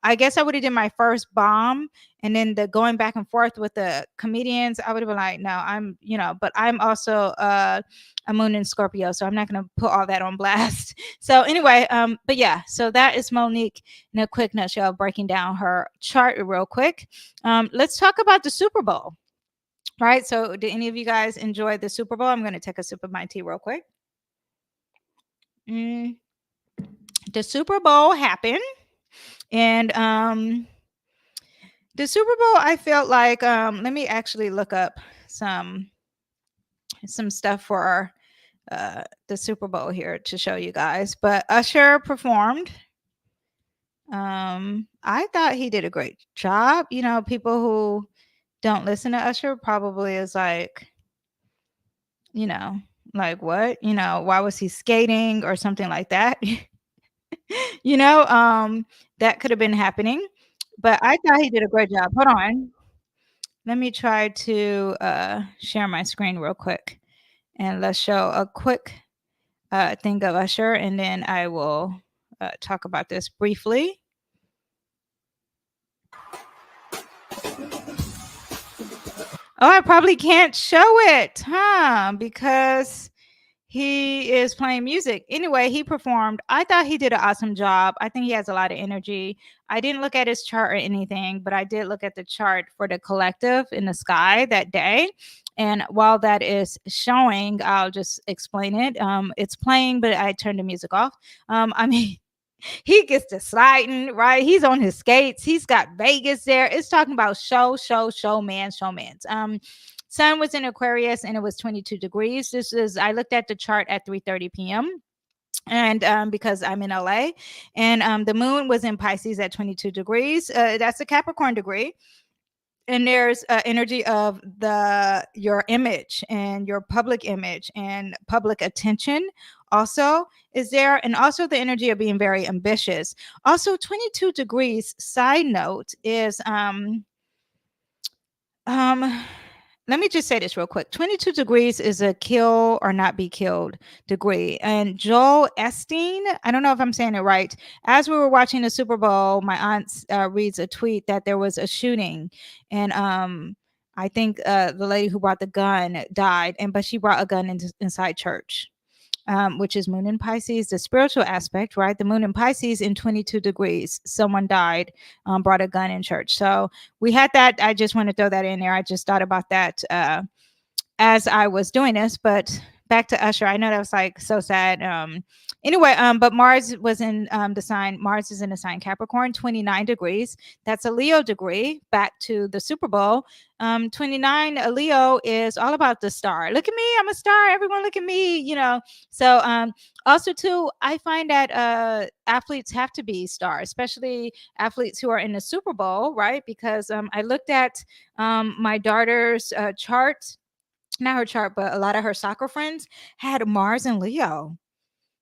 I guess I would have did my first bomb, and then the going back and forth with the comedians, I would have been like, no, I'm, you know, but I'm also a moon in Scorpio, so I'm not going to put all that on blast. So anyway, but yeah, so that is Monique in a quick nutshell, breaking down her chart real quick. Let's talk about the Super Bowl. Right. So did any of you guys enjoy the Super Bowl? I'm going to take a sip of my tea real quick. The Super Bowl happened, and the Super Bowl, I felt like, let me actually look up some stuff for the Super Bowl here to show you guys. But Usher performed. I thought he did a great job. You know, people who don't listen to Usher probably is like, you know, like what? You know, why was he skating or something like that? You know, that could have been happening. But I thought he did a great job. Hold on. Let me try to share my screen real quick, and let's show a quick thing of Usher, and then I will talk about this briefly. Oh, I probably can't show it, huh? Because he is playing music. Anyway, he performed. I thought he did an awesome job. I think he has a lot of energy. I didn't look at his chart or anything, but I did look at the chart for the collective in the sky that day. And while that is showing, I'll just explain it. It's playing, but I turned the music off. I mean, he gets to sliding, right? He's on his skates. He's got Vegas there. It's talking about showmans. Sun was in Aquarius and it was 22 degrees. I looked at the chart at 3:30 p.m. And because I'm in LA, and the moon was in Pisces at 22 degrees. That's a Capricorn degree. And there's energy of your image and your public image and public attention also is there, and also the energy of being very ambitious. Also 22 degrees, side note, is let me just say this real quick. 22 degrees is a kill or not be killed degree. And Joel Estein, I don't know if I'm saying it right. As we were watching the Super Bowl, my aunt reads a tweet that there was a shooting. And I think the lady who brought the gun died, but she brought a gun inside church. Which is moon in Pisces, the spiritual aspect, right? The moon in Pisces in 22 degrees. Someone died, brought a gun in church. So we had that. I just want to throw that in there. I just thought about that as I was doing this, but back to Usher. I know that was like so sad. Anyway, but Mars was in the sign. Mars is in the sign Capricorn, 29 degrees. That's a Leo degree. Back to the Super Bowl. 29, a Leo is all about the star. Look at me, I'm a star. Everyone look at me, you know. So also too, I find that athletes have to be stars, especially athletes who are in the Super Bowl, right? Because I looked at my daughter's chart. Not her chart, but a lot of her soccer friends had Mars and Leo.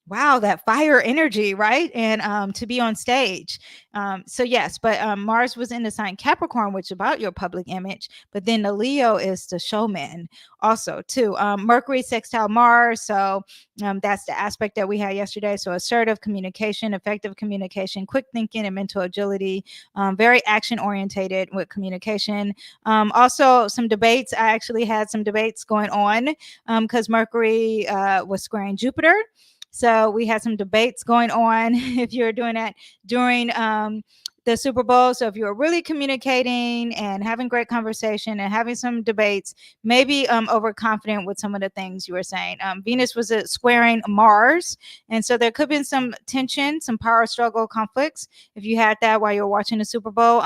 Wow, that fire energy, right? And to be on stage. So yes, but Mars was in the sign Capricorn, which is about your public image, but then the Leo is the showman also too. Mercury sextile Mars, so that's the aspect that we had yesterday. So assertive communication, effective communication, quick thinking and mental agility, very action orientated with communication. Also some debates. I actually had some debates going on because Mercury was squaring Jupiter. So we had some debates going on if you're doing that during the Super Bowl. So if you're really communicating and having great conversation and having some debates, maybe overconfident with some of the things you were saying. Venus was squaring Mars. And so there could have been some tension, some power struggle conflicts if you had that while you're watching the Super Bowl.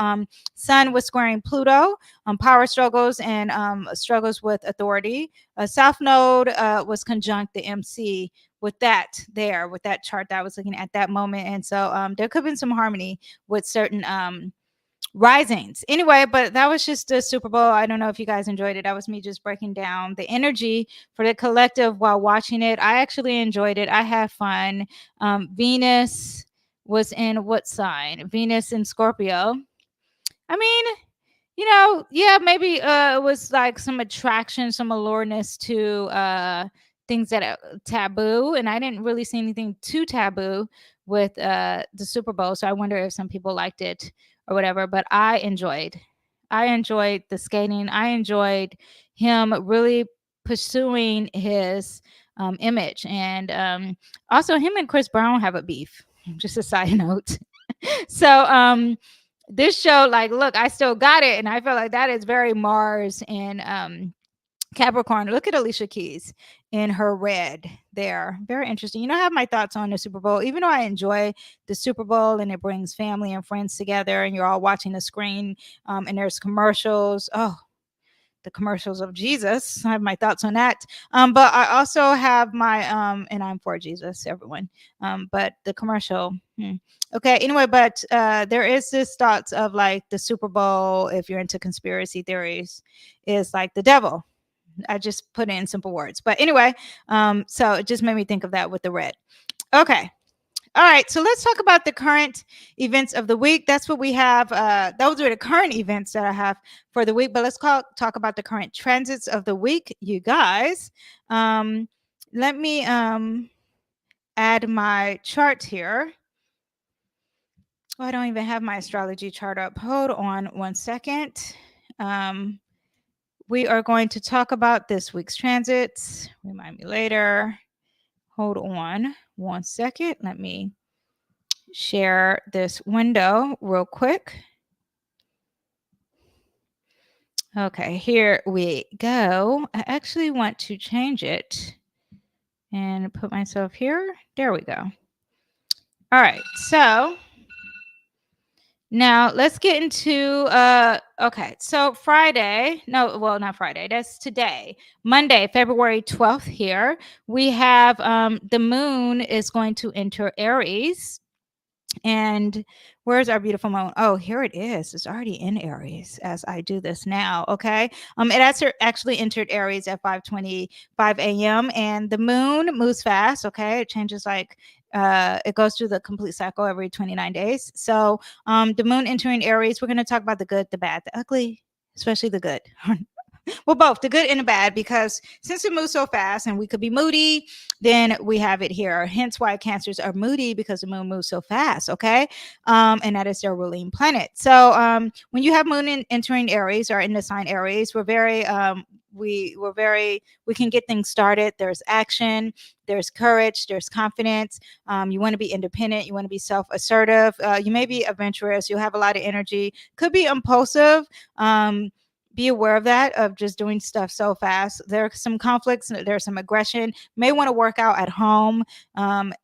Sun was squaring Pluto, power struggles and struggles with authority. South Node was conjunct the MC with that chart that I was looking at that moment. And so there could have been some harmony with certain risings. Anyway, but that was just the Super Bowl. I don't know if you guys enjoyed it. That was me just breaking down the energy for the collective while watching it. I actually enjoyed it. I had fun. Venus was in what sign? Venus in Scorpio. I mean, you know, yeah, maybe it was like some attraction, some allureness to things that are taboo, and I didn't really see anything too taboo with the Super Bowl. So I wonder if some people liked it or whatever. But I enjoyed the skating. I enjoyed him really pursuing his image, and also him and Chris Brown have a beef. Just a side note. So this show, like, look, I still got it, and I feel like that is very Mars and Capricorn. Look at Alicia Keys in her red there. Very interesting. You know, I have my thoughts on the Super Bowl. Even though I enjoy the Super Bowl and it brings family and friends together and you're all watching the screen and there's commercials. Oh, the commercials of Jesus. I have my thoughts on that. But I also have my, and I'm for Jesus, everyone. But the commercial, okay. Anyway, but there is this thoughts of like the Super Bowl, if you're into conspiracy theories, is like the devil. I just put it in simple words. But anyway, so it just made me think of that with the red. Okay. All right, so let's talk about the current events of the week. That's what we have. Those are the current events that I have for the week. But let's talk about the current transits of the week, you guys. Let me add my chart here. Oh, I don't even have my astrology chart up. Hold on one second. we are going to talk about this week's transits. Remind me later. Hold on one second. Let me share this window real quick. Okay, here we go. I actually want to change it and put myself here. There we go. All right, so now let's get into okay, so Friday, no, well, not Friday, that's today, Monday, February 12th here. We have the moon is going to enter Aries. And where's our beautiful moon? Oh, here it is. It's already in Aries as I do this now. Okay. It actually entered Aries at 5:25 a.m. and the moon moves fast. Okay. It changes like it goes through the complete cycle every 29 days. So the moon entering Aries, we're going to talk about the good, the bad, the ugly, especially the good. Well, both the good and the bad, because since it moves so fast and we could be moody, then we have it here. Hence why Cancers are moody, because the moon moves so fast. Okay. And that is their ruling planet. So when you have moon entering Aries or in the sign Aries, we're very, we can get things started. There's action, there's courage, there's confidence. You want to be independent, you want to be self-assertive, you may be adventurous, you'll have a lot of energy, could be impulsive. Be aware of that, of just doing stuff so fast. There are some conflicts, there's some aggression, may want to work out at home.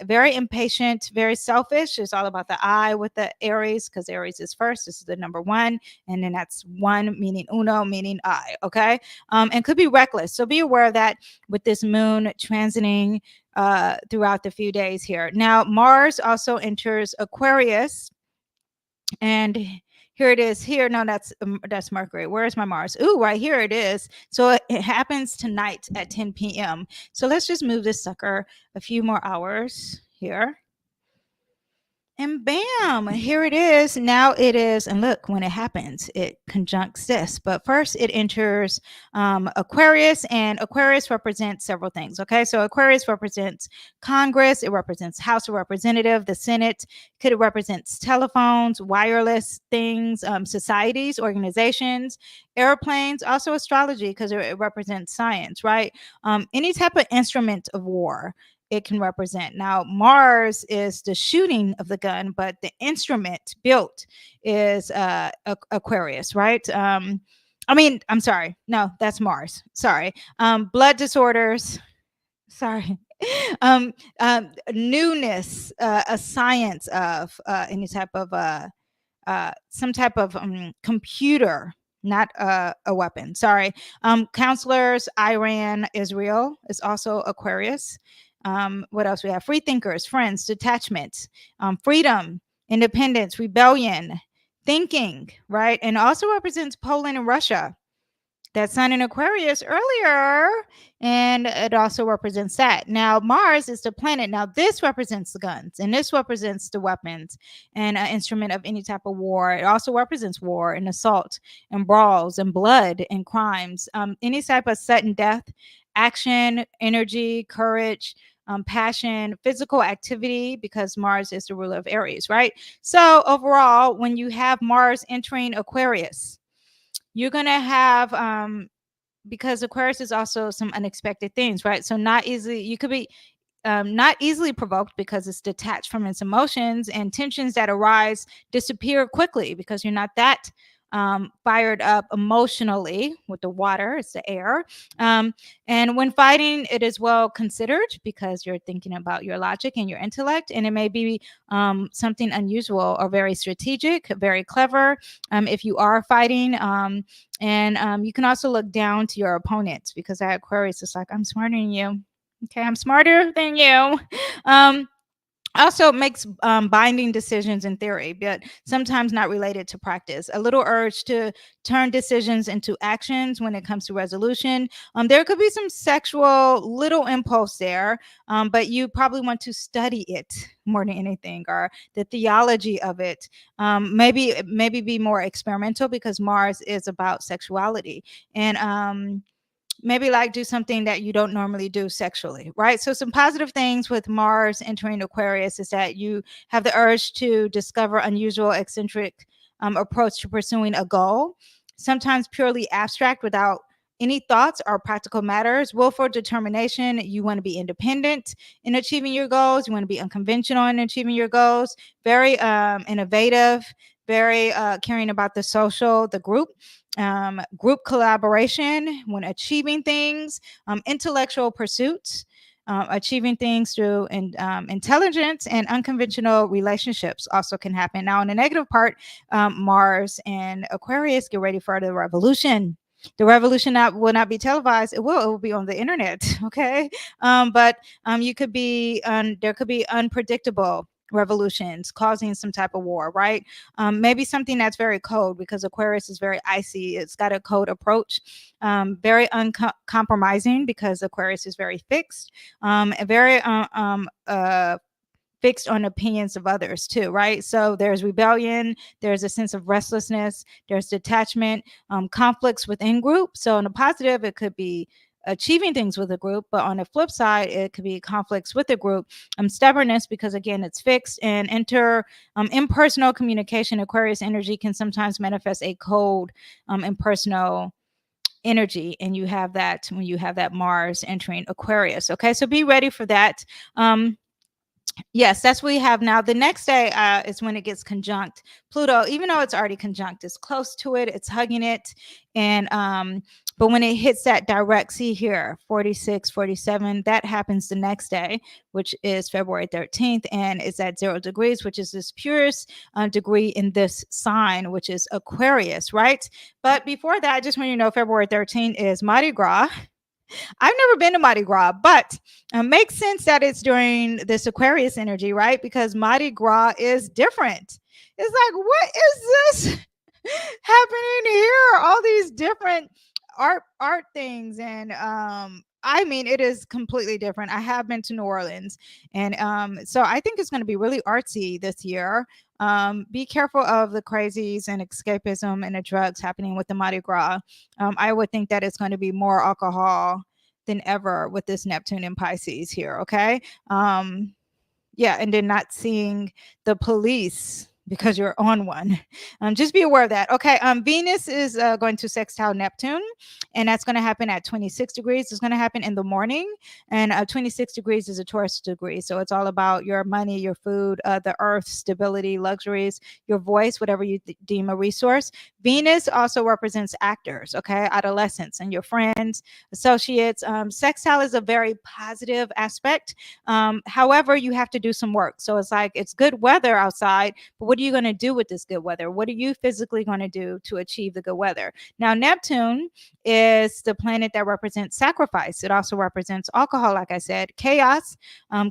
Very impatient, very selfish. It's all about the I with the Aries, because Aries is first. This is the number one, and then that's one meaning uno, meaning I. Okay. And could be reckless. So be aware of that with this moon transiting throughout the few days here. Now, Mars also enters Aquarius, and here it is here. No, that's Mercury. Where's my Mars? Ooh, right here it is. So it happens tonight at 10 p.m. So let's just move this sucker a few more hours here. And bam, here it is. Now it is, and look, when it happens, it conjuncts this. But first it enters Aquarius, and Aquarius represents several things. Okay, so Aquarius represents Congress, it represents House of Representatives, the Senate, it represents telephones, wireless things, societies, organizations, airplanes, also astrology, because it represents science, right? Any type of instrument of war it can represent. Now, Mars is the shooting of the gun, but the instrument built is Aquarius, right? I'm sorry. No, that's Mars. Sorry. Blood disorders. Sorry. Newness, a science of any type of some type of computer, not a weapon. Sorry. Counselors, Iran, Israel is also Aquarius. What else we have? Free thinkers, friends, detachment, freedom, independence, rebellion, thinking, right? And also represents Poland and Russia. That sun in Aquarius earlier, and it also represents that. Now, Mars is the planet. Now, this represents the guns, and this represents the weapons and an instrument of any type of war. It also represents war and assault and brawls and blood and crimes, any type of sudden death, action, energy, courage, passion, physical activity, because Mars is the ruler of Aries, right? So overall, when you have Mars entering Aquarius, you're going to have, because Aquarius is also some unexpected things, right? So you could be not easily provoked, because it's detached from its emotions, and tensions that arise disappear quickly because you're not that fired up emotionally with the water. It's the air. And when fighting, it is well considered, because you're thinking about your logic and your intellect, and it may be something unusual or very strategic, very clever if you are fighting. And you can also look down to your opponents, because that Aquarius is like, I'm smarter than you. Okay, I'm smarter than you. Also makes binding decisions in theory, but sometimes not related to practice. A little urge to turn decisions into actions when it comes to resolution. There could be some sexual little impulse there, but you probably want to study it more than anything, or the theology of it. Maybe be more experimental, because Mars is about sexuality, and maybe like do something that you don't normally do sexually, right? So some positive things with Mars entering Aquarius is that you have the urge to discover unusual, eccentric approach to pursuing a goal, sometimes purely abstract without any thoughts are practical matters. Willful determination, you want to be independent in achieving your goals. You want to be unconventional in achieving your goals. Very innovative, very caring about the social, the group. Group collaboration when achieving things, intellectual pursuits, achieving things through intelligence, and unconventional relationships also can happen. Now, in the negative part, Mars and Aquarius, get ready for the revolution. The revolution will not be televised. It will be on the internet. Okay. But you could be, there could be unpredictable revolutions causing some type of war, right? Maybe something that's very cold, because Aquarius is very icy. It's got a cold approach, very uncompromising, because Aquarius is very fixed, very fixed on opinions of others too, right? So there's rebellion, there's a sense of restlessness, there's detachment, conflicts within groups. So in a positive, it could be achieving things with a group, but on the flip side, it could be conflicts with a group. Stubbornness, because again, it's fixed, and impersonal communication. Aquarius energy can sometimes manifest a cold, impersonal energy, and you have that when you have that Mars entering Aquarius. Okay, so be ready for that. Yes, that's what we have now. The next day is when it gets conjunct Pluto, even though it's already conjunct, it's close to it, it's hugging it. And but when it hits that direct, see here, 46, 47, that happens the next day, which is February 13th, and it's at 0 degrees, which is this purest degree in this sign, which is Aquarius, right? But before that, I just want you to know February 13th is Mardi Gras. I've never been to Mardi Gras, but makes sense that it's during this Aquarius energy, right? Because Mardi Gras is different. It's like, what is this happening here? All these different art things, and I mean, it is completely different. I have been to New Orleans, and so I think it's going to be really artsy this year. Be careful of the crazies and escapism and the drugs happening with the Mardi Gras. I would think that it's going to be more alcohol than ever with this Neptune in Pisces here. Okay. Yeah. And then not seeing the police because you're on one. Just be aware of that. Okay. Venus is going to sextile Neptune, and that's going to happen at 26 degrees. It's going to happen in the morning, and 26 degrees is a Taurus degree. So it's all about your money, your food, the earth, stability, luxuries, your voice, whatever you deem a resource. Venus also represents actors, okay, adolescents and your friends, associates. Sextile is a very positive aspect. However, you have to do some work. So it's like, it's good weather outside, but what are you going to do with this good weather? What are you physically going to do to achieve the good weather? Now, Neptune is the planet that represents sacrifice. It also represents alcohol, like I said, chaos,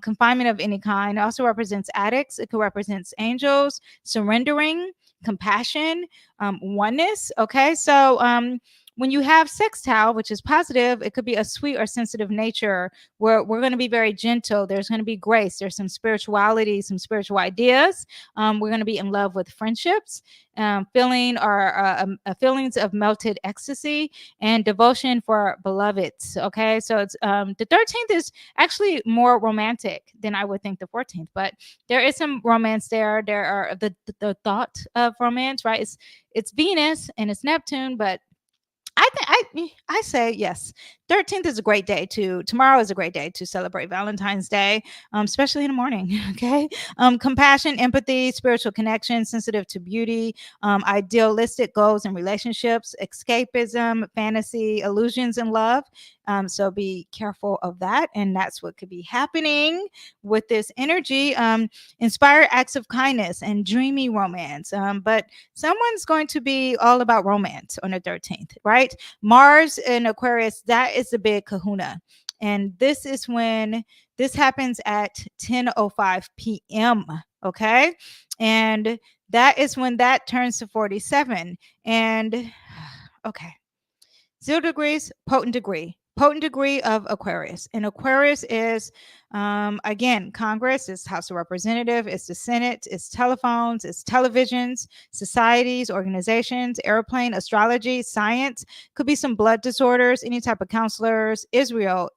confinement of any kind. It also represents addicts. It could represent angels, surrendering, compassion, oneness. Okay, so when you have sextile, which is positive, it could be a sweet or sensitive nature where we're going to be very gentle. There's going to be grace. There's some spirituality, some spiritual ideas. We're going to be in love with friendships, feelings of melted ecstasy, and devotion for beloveds. Okay, so it's the 13th is actually more romantic than I would think the 14th, but there is some romance there. There are the thought of romance, right? It's Venus and it's Neptune, but I say yes. 13th is a great day tomorrow is a great day to celebrate Valentine's Day, especially in the morning. Okay. Compassion, empathy, spiritual connection, sensitive to beauty, idealistic goals and relationships, escapism, fantasy, illusions, and love. So be careful of that. And that's what could be happening with this energy. Inspired acts of kindness and dreamy romance. But someone's going to be all about romance on the 13th, right? Mars in Aquarius, that is the big kahuna. And this is when this happens at 10:05 p.m. Okay. And that is when that turns to 47. And okay. 0 degrees, potent degree of Aquarius. And Aquarius is Again, Congress is House of Representative, it's the Senate, it's telephones, it's televisions, societies, organizations, airplane, astrology, science, could be some blood disorders, any type of counselors, Israel,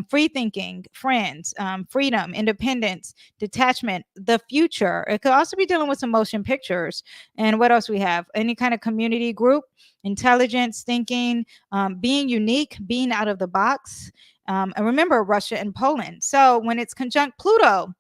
free thinking, friends, freedom, independence, detachment, the future. It could also be dealing with some motion pictures. And what else we have? Any kind of community group, intelligence, thinking, being unique, being out of the box. And remember Russia and Poland. So when it's conjunct Pluto,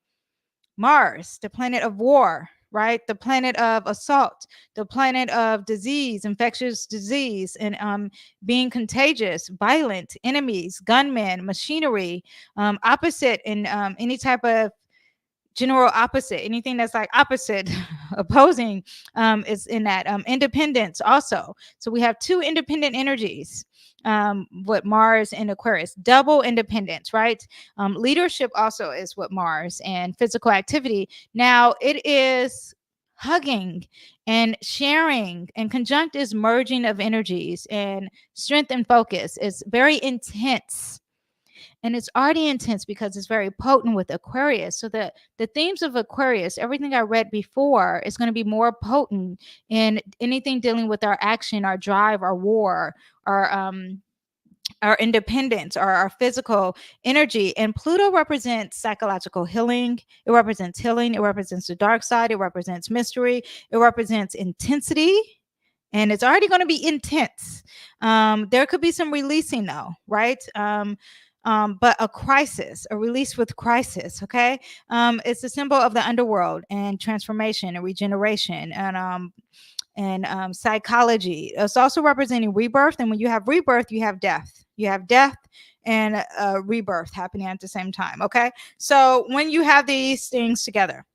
Mars, the planet of war, right? The planet of assault, the planet of disease, infectious disease, and being contagious, violent, enemies, gunmen, machinery, opposite in any type of general opposite, anything that's like opposite, opposing, is in that independence also. So we have two independent energies, what Mars and Aquarius, double independence, right? Leadership also is what Mars, and physical activity. Now it is hugging and sharing, and conjunct is merging of energies, and strength and focus is very intense. And it's already intense because it's very potent with Aquarius. So the themes of Aquarius, everything I read before, is going to be more potent in anything dealing with our action, our drive, our war, our independence, or our physical energy. And Pluto represents psychological healing. It represents healing. It represents the dark side. It represents mystery. It represents intensity. And it's already going to be intense. There could be some releasing though, right? But a crisis, a release with crisis, okay? It's a symbol of the underworld and transformation and regeneration and psychology. It's also representing rebirth. And when you have rebirth, you have death. You have death and rebirth happening at the same time, okay? So when you have these things together,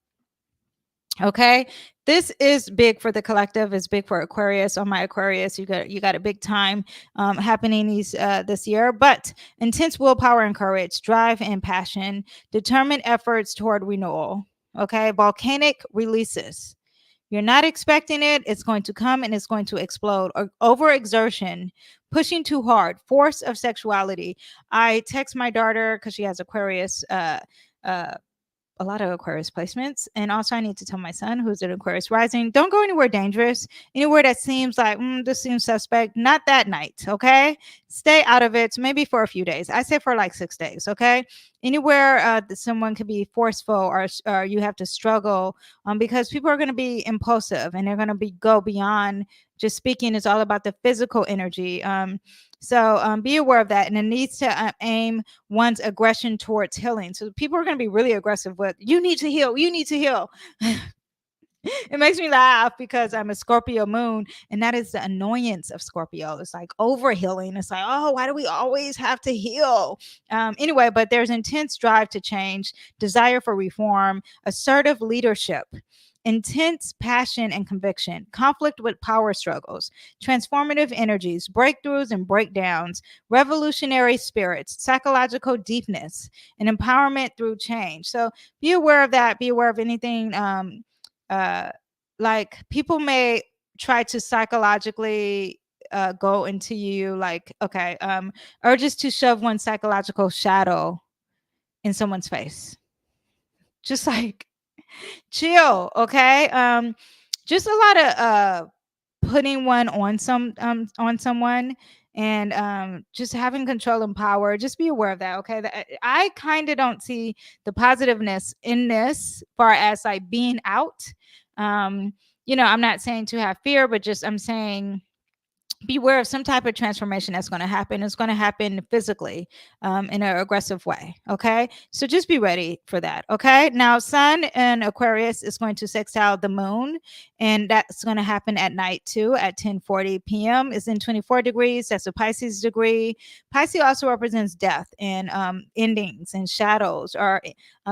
okay, this is big for the collective. It's big for Aquarius. On my Aquarius, you got a big time happening this year. But intense willpower and courage, drive and passion, determined efforts toward renewal. Okay, volcanic releases. You're not expecting it. It's going to come and it's going to explode. Or overexertion, pushing too hard, force of sexuality. I text my daughter because she has Aquarius. A lot of Aquarius placements. And also I need to tell my son, who's an Aquarius rising, don't go anywhere dangerous, anywhere that seems like, this seems suspect. Not that night, okay? Stay out of it, maybe for a few days. I say for like 6 days, okay? Anywhere that someone could be forceful or you have to struggle, because people are going to be impulsive and they're going to go beyond just speaking. It's all about the physical energy. So be aware of that. And it needs to aim one's aggression towards healing. So people are going to be really aggressive with, you need to heal, you need to heal. It makes me laugh because I'm a Scorpio moon, and that is the annoyance of Scorpio. It's like over healing. It's like, oh, why do we always have to heal? Anyway, but there's intense drive to change, desire for reform, assertive leadership, intense passion and conviction, conflict with power struggles, transformative energies, breakthroughs and breakdowns, revolutionary spirits, psychological deepness, and empowerment through change. So be aware of that. Be aware of anything. Like people may try to psychologically go into you, like, okay, urges to shove one psychological shadow in someone's face. Just like, chill, okay? Just a lot of putting one on someone, and just having control and power. Just be aware of that, okay? I kind of don't see the positiveness in this, far as like being out. I'm not saying to have fear, but just I'm saying beware of some type of transformation that's going to happen. It's going to happen physically in an aggressive way. Okay. So just be ready for that. Okay. Now, Sun and Aquarius is going to sextile the moon, and that's going to happen at night too at 10:40 p.m. It's in 24 degrees. That's a Pisces degree. Pisces also represents death and endings and shadows, or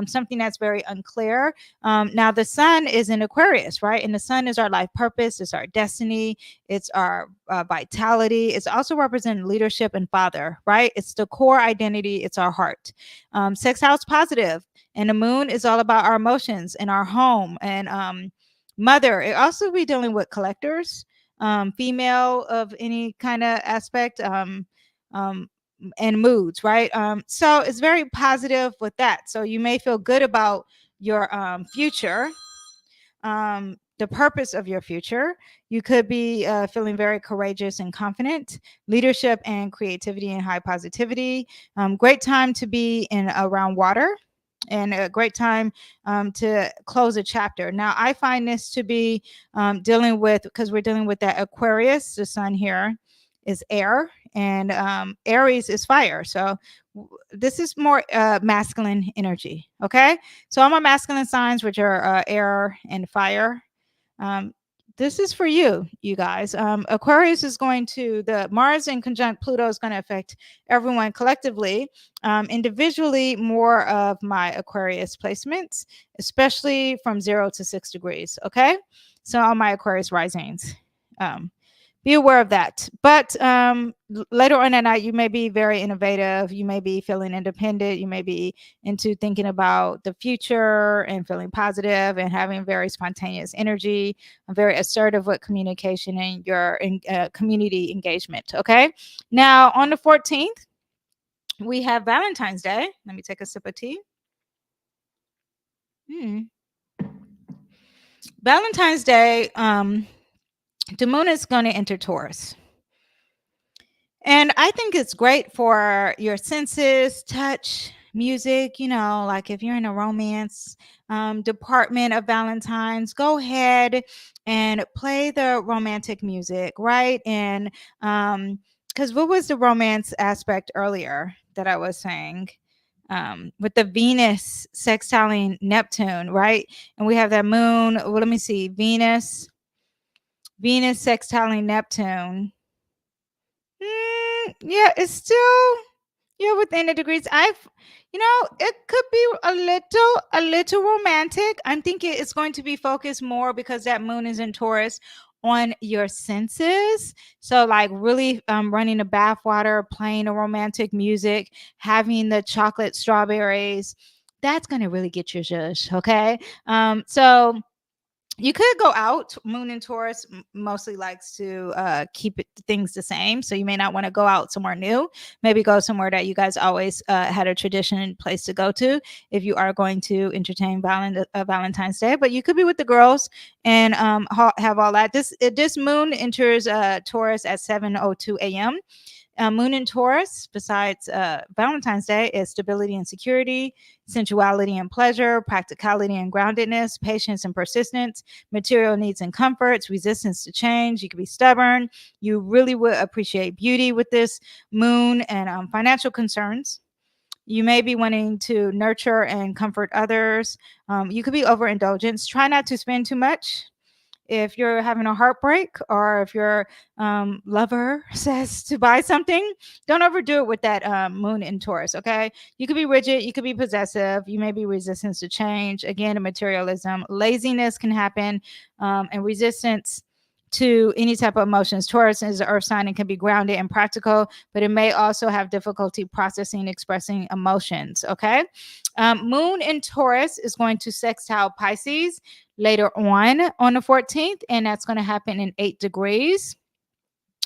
something that's very unclear. Now, the sun is in Aquarius, right? And the sun is our life purpose. It's our destiny. It's our vitality. It's also representing leadership and father, right? It's the core identity. It's our heart. Sextile's positive, and the moon is all about our emotions and our home and mother. It also be dealing with collectors, female of any kind of aspect, and moods, right? So it's very positive with that. So you may feel good about your future, the purpose of your future. You could be feeling very courageous and confident, leadership and creativity and high positivity. Great time to be in around water, and a great time to close a chapter. Now, I find this to be dealing with, because we're dealing with that Aquarius, the sun here is air, and Aries is fire. So this is more masculine energy. Okay. So all my masculine signs, which are air and fire, this is for you, you guys. Aquarius is going to, the Mars in conjunct Pluto is going to affect everyone collectively. Individually, more of my Aquarius placements, especially from 0 to 6 degrees. Okay. So all my Aquarius risings. Be aware of that. But later on at night, you may be very innovative. You may be feeling independent. You may be into thinking about the future and feeling positive and having very spontaneous energy, very assertive with communication and your community engagement. Okay. Now, on the 14th, we have Valentine's Day. Let me take a sip of tea. Valentine's Day, the moon is going to enter Taurus. And I think it's great for your senses, touch, music, like if you're in a romance department of Valentine's, go ahead and play the romantic music, right? And because what was the romance aspect earlier that I was saying? With the Venus sextiling Neptune, right? And we have that moon. Well, let me see. Venus sextiling Neptune. Yeah, it's still within the degrees. It could be a little romantic. I'm thinking it's going to be focused more, because that moon is in Taurus, on your senses. So like really running the bath water, playing the romantic music, having the chocolate strawberries. That's going to really get your zhuzh, okay? So you could go out. Moon in Taurus mostly likes to keep things the same. So you may not want to go out somewhere new. Maybe go somewhere that you guys always had a tradition place to go to if you are going to entertain Valentine's Day. But you could be with the girls and have all that. This moon enters Taurus at 7:02 a.m. Moon in Taurus, besides Valentine's Day, is stability and security, sensuality and pleasure, practicality and groundedness, patience and persistence, material needs and comforts, resistance to change. You could be stubborn. You really would appreciate beauty with this moon, and financial concerns. You may be wanting to nurture and comfort others. You could be overindulgent. Try not to spend too much. If you're having a heartbreak, or if your lover says to buy something, don't overdo it with that moon in Taurus, okay? You could be rigid. You could be possessive. You may be resistant to change. Again, materialism. Laziness can happen, and resistance to any type of emotions. Taurus is an earth sign and can be grounded and practical, but it may also have difficulty processing, expressing emotions, okay? Moon in Taurus is going to sextile Pisces later on the 14th, and that's going to happen in 8 degrees.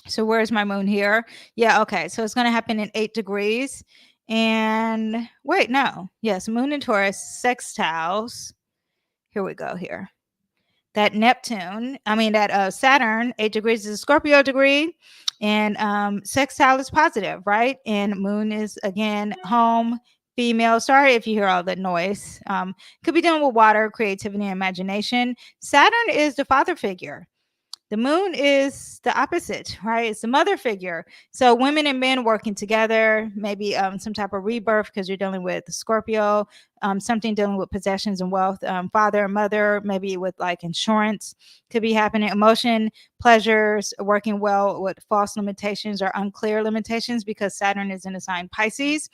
So where's my moon here? Yeah, okay. So it's going to happen in 8 degrees. And wait, no. Yes, moon in Taurus sextiles. Here we go here. That Saturn, 8 degrees is a Scorpio degree, and sextile is positive, right? And moon is, again, home, female. Sorry if you hear all the noise. Could be dealing with water, creativity, and imagination. Saturn is the father figure. The moon is the opposite, right? It's the mother figure. So women and men working together, maybe some type of rebirth, because you're dealing with Scorpio, something dealing with possessions and wealth. Father and mother, maybe with like insurance, could be happening. Emotion, pleasures, working well with false limitations or unclear limitations, because Saturn is in the sign Pisces.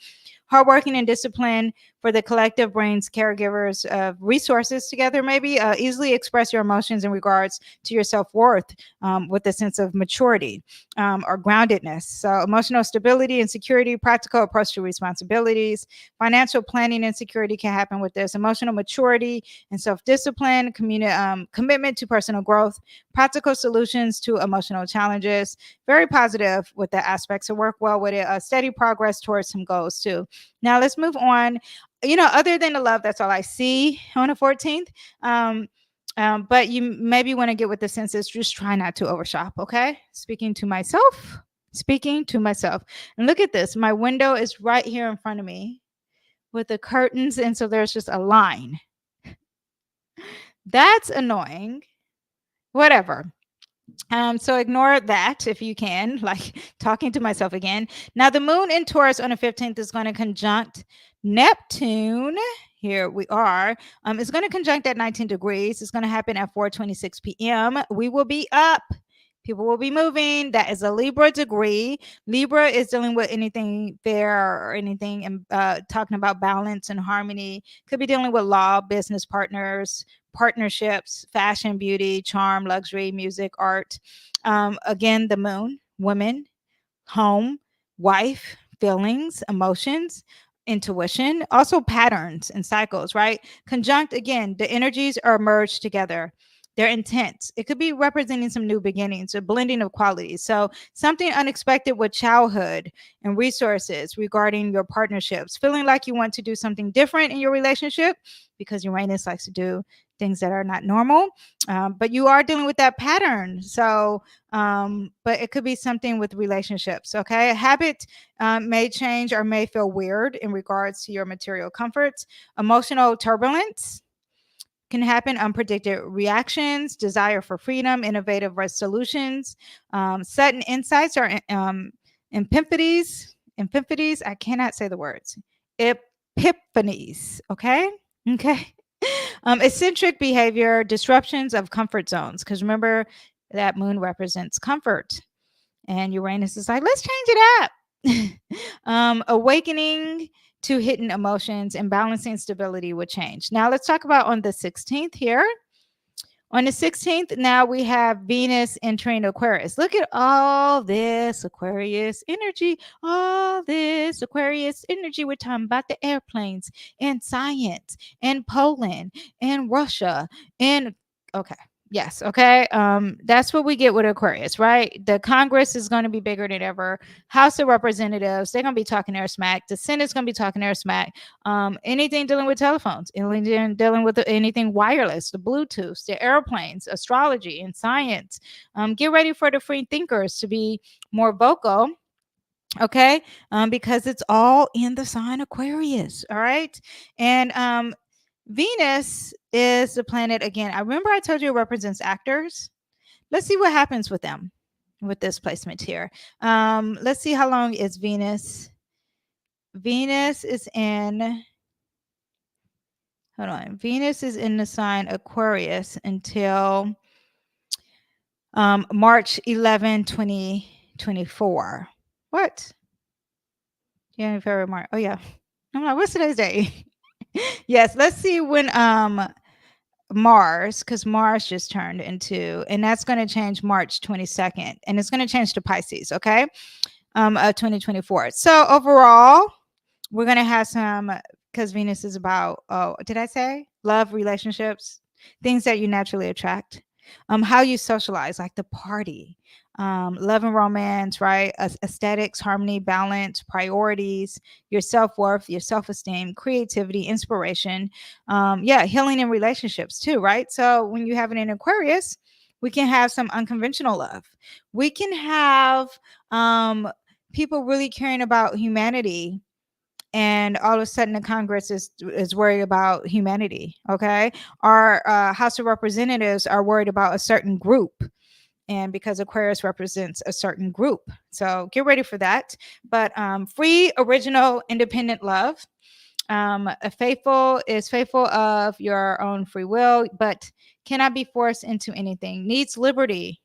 Hardworking and discipline for the collective brings caregivers of resources together, maybe easily express your emotions in regards to your self-worth with a sense of maturity or groundedness. So emotional stability and security, practical approach to responsibilities, financial planning and security can happen with this. Emotional maturity and self-discipline, commitment to personal growth, practical solutions to emotional challenges. Very positive with that aspect. So work well with it. Steady progress towards some goals too. Now let's move on. Other than the love, that's all I see on the 14th. But you maybe want to get with the senses. Just try not to overshop. Okay. Speaking to myself. And look at this. My window is right here in front of me with the curtains. And so there's just a line. That's annoying. Whatever. So ignore that if you can, like talking to myself again. Now, the moon in Taurus on the 15th is going to conjunct Neptune. Here we are. It's going to conjunct at 19 degrees. It's going to happen at 4:26 p.m. We will be up. People will be moving. That is a Libra degree. Libra is dealing with anything fair or anything, and talking about balance and harmony. Could be dealing with law, business partners, partnerships, fashion, beauty, charm, luxury, music, art. Again, the moon, women, home, wife, feelings, emotions, intuition, also patterns and cycles, right? Conjunct, again, the energies are merged together. They're intense. It could be representing some new beginnings, a blending of qualities. So something unexpected with childhood and resources regarding your partnerships, feeling like you want to do something different in your relationship because Uranus likes to do things that are not normal, but you are dealing with that pattern. So, but it could be something with relationships. Okay. A habit may change or may feel weird in regards to your material comforts. Emotional turbulence can happen, unpredicted reactions, desire for freedom, innovative resolutions, sudden insights or epiphanies. I cannot say the words. Epiphanies. Okay. Eccentric behavior, disruptions of comfort zones. Because remember, that moon represents comfort. And Uranus is like, let's change it up. Awakening to hidden emotions and balancing stability would change. Now let's talk about on the 16th here. On the 16th, now we have Venus entering Aquarius. Look at all this Aquarius energy. All this Aquarius energy. We're talking about the airplanes and science and Poland and Russia and okay. Yes. Okay. That's what we get with Aquarius, right? The Congress is going to be bigger than ever. House of Representatives, they're going to be talking their smack. The Senate's going to be talking their smack. Anything dealing with telephones, anything dealing with anything wireless, the Bluetooth, the airplanes, astrology and science. Get ready for the free thinkers to be more vocal. Okay. Because it's all in the sign Aquarius. All right. And, Venus is the planet again. I remember I told you it represents actors. Let's see what happens with them with this placement here. Let's see how long is Venus. Venus is in, hold on. Venus is in the sign Aquarius until March 11, 2024. What? January, February, March. Oh yeah. I'm like, what's today's day? Yes, let's see when Mars, because Mars just turned into, and that's going to change March 22nd, and it's going to change to Pisces, okay? 2024. So overall, we're going to have some, because Venus is about, oh, did I say? Love, relationships, things that you naturally attract. How you socialize, like the party. Love and romance, right? Aesthetics, harmony, balance, priorities, your self-worth, your self-esteem, creativity, inspiration. Healing in relationships too, right? So when you have it in Aquarius, we can have some unconventional love. We can have people really caring about humanity, and all of a sudden the Congress is worried about humanity, okay? Our House of Representatives are worried about a certain group, and because Aquarius represents a certain group. So get ready for that. But free, original, independent love. Faithful is faithful of your own free will, but cannot be forced into anything. Needs liberty,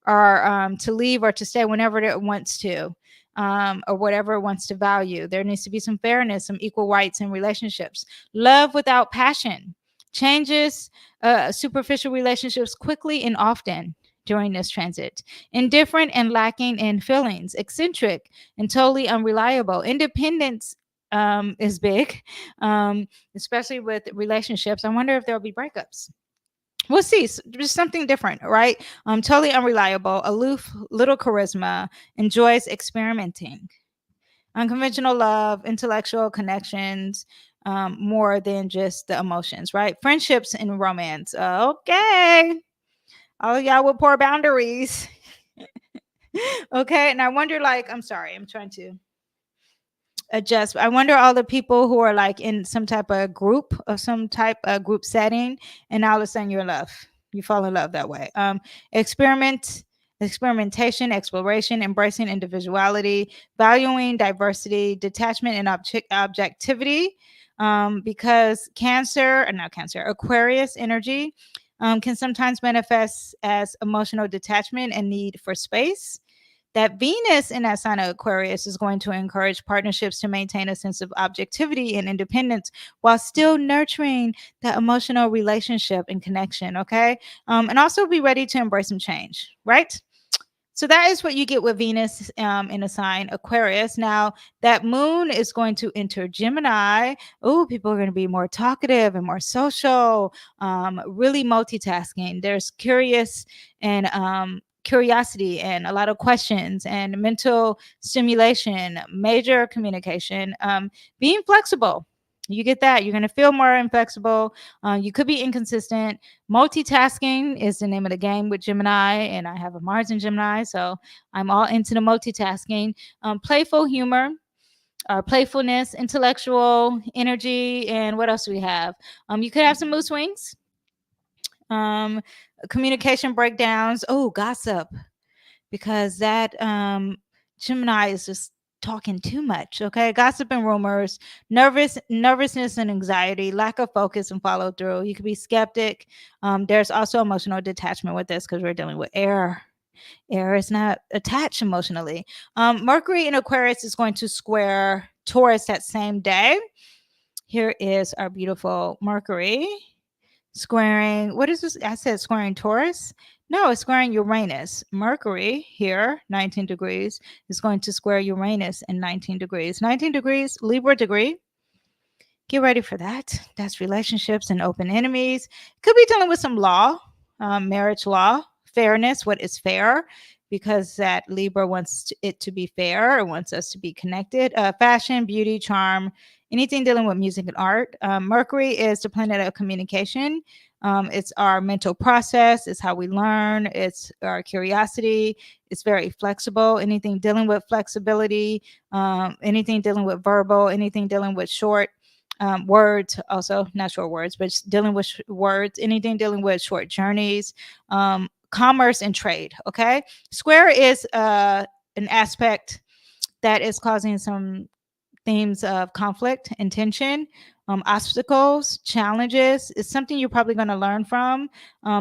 or to leave or to stay whenever it wants to, or whatever it wants to value. There needs to be some fairness, some equal rights in relationships. Love without passion. Changes superficial relationships quickly and often during this transit. Indifferent and lacking in feelings. Eccentric and totally unreliable. Independence is big, especially with relationships. I wonder if there'll be breakups. We'll see. Just something different, right? Totally unreliable, aloof, little charisma, enjoys experimenting. Unconventional love, intellectual connections, more than just the emotions, right? Friendships and romance. Okay. All of y'all with poor boundaries. Okay. And I wonder, like, I'm sorry, I'm trying to adjust. I wonder all the people who are like in some type of group or some type of group setting, and all of a sudden you're in love. You fall in love that way. Experimentation, exploration, embracing individuality, valuing diversity, detachment, and objectivity. Because Aquarius energy can sometimes manifest as emotional detachment and need for space. That Venus in that sign of Aquarius is going to encourage partnerships to maintain a sense of objectivity and independence while still nurturing that emotional relationship and connection. Okay. And also be ready to embrace some change, right? So that is what you get with Venus in a sign Aquarius. Now, that moon is going to enter Gemini. Oh, people are going to be more talkative and more social, really multitasking. There's curiosity and a lot of questions and mental stimulation, major communication, being flexible. You get that. You're going to feel more inflexible. You could be inconsistent. Multitasking is the name of the game with Gemini, and I have a Mars in Gemini, so I'm all into the multitasking. Playful humor, playfulness, intellectual energy, and what else do we have? You could have some mood swings, communication breakdowns. Oh, gossip, because that Gemini is just talking too much. Okay, gossip and rumors, nervousness and anxiety, lack of focus and follow through. You could be skeptic. There's also emotional detachment with this because we're dealing with air. Air is not attached emotionally. Mercury in Aquarius is going to square Taurus that same day. Here is our beautiful Mercury squaring. What is this? I said squaring Taurus. No, it's squaring Uranus. Mercury here, 19 degrees, is going to square Uranus in 19 degrees. 19 degrees, Libra degree. Get ready for that. That's relationships and open enemies. Could be dealing with some law, marriage law, fairness, what is fair, because that Libra wants it to be fair or wants us to be connected. Fashion, beauty, charm, anything dealing with music and art. Mercury is the planet of communication. It's our mental process. It's how we learn. It's our curiosity. It's very flexible. Anything dealing with flexibility, anything dealing with verbal, anything dealing with short words, also not short words, but dealing with words, anything dealing with short journeys, commerce and trade. Okay. Square is an aspect that is causing some themes of conflict and tension, obstacles, challenges. Is something you're probably going to learn from,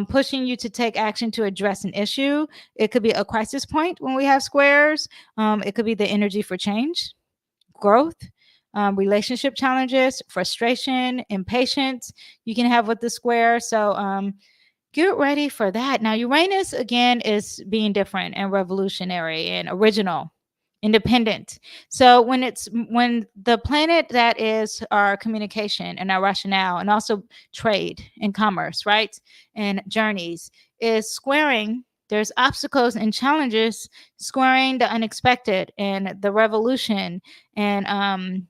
pushing you to take action to address an issue. It could be a crisis point when we have squares. It could be the energy for change, growth, relationship challenges, frustration, impatience you can have with the square. So get ready for that. Now, Uranus, again, is being different and revolutionary and original, independent. So when the planet that is our communication and our rationale and also trade and commerce, right, and journeys is squaring, there's obstacles and challenges squaring the unexpected and the revolution and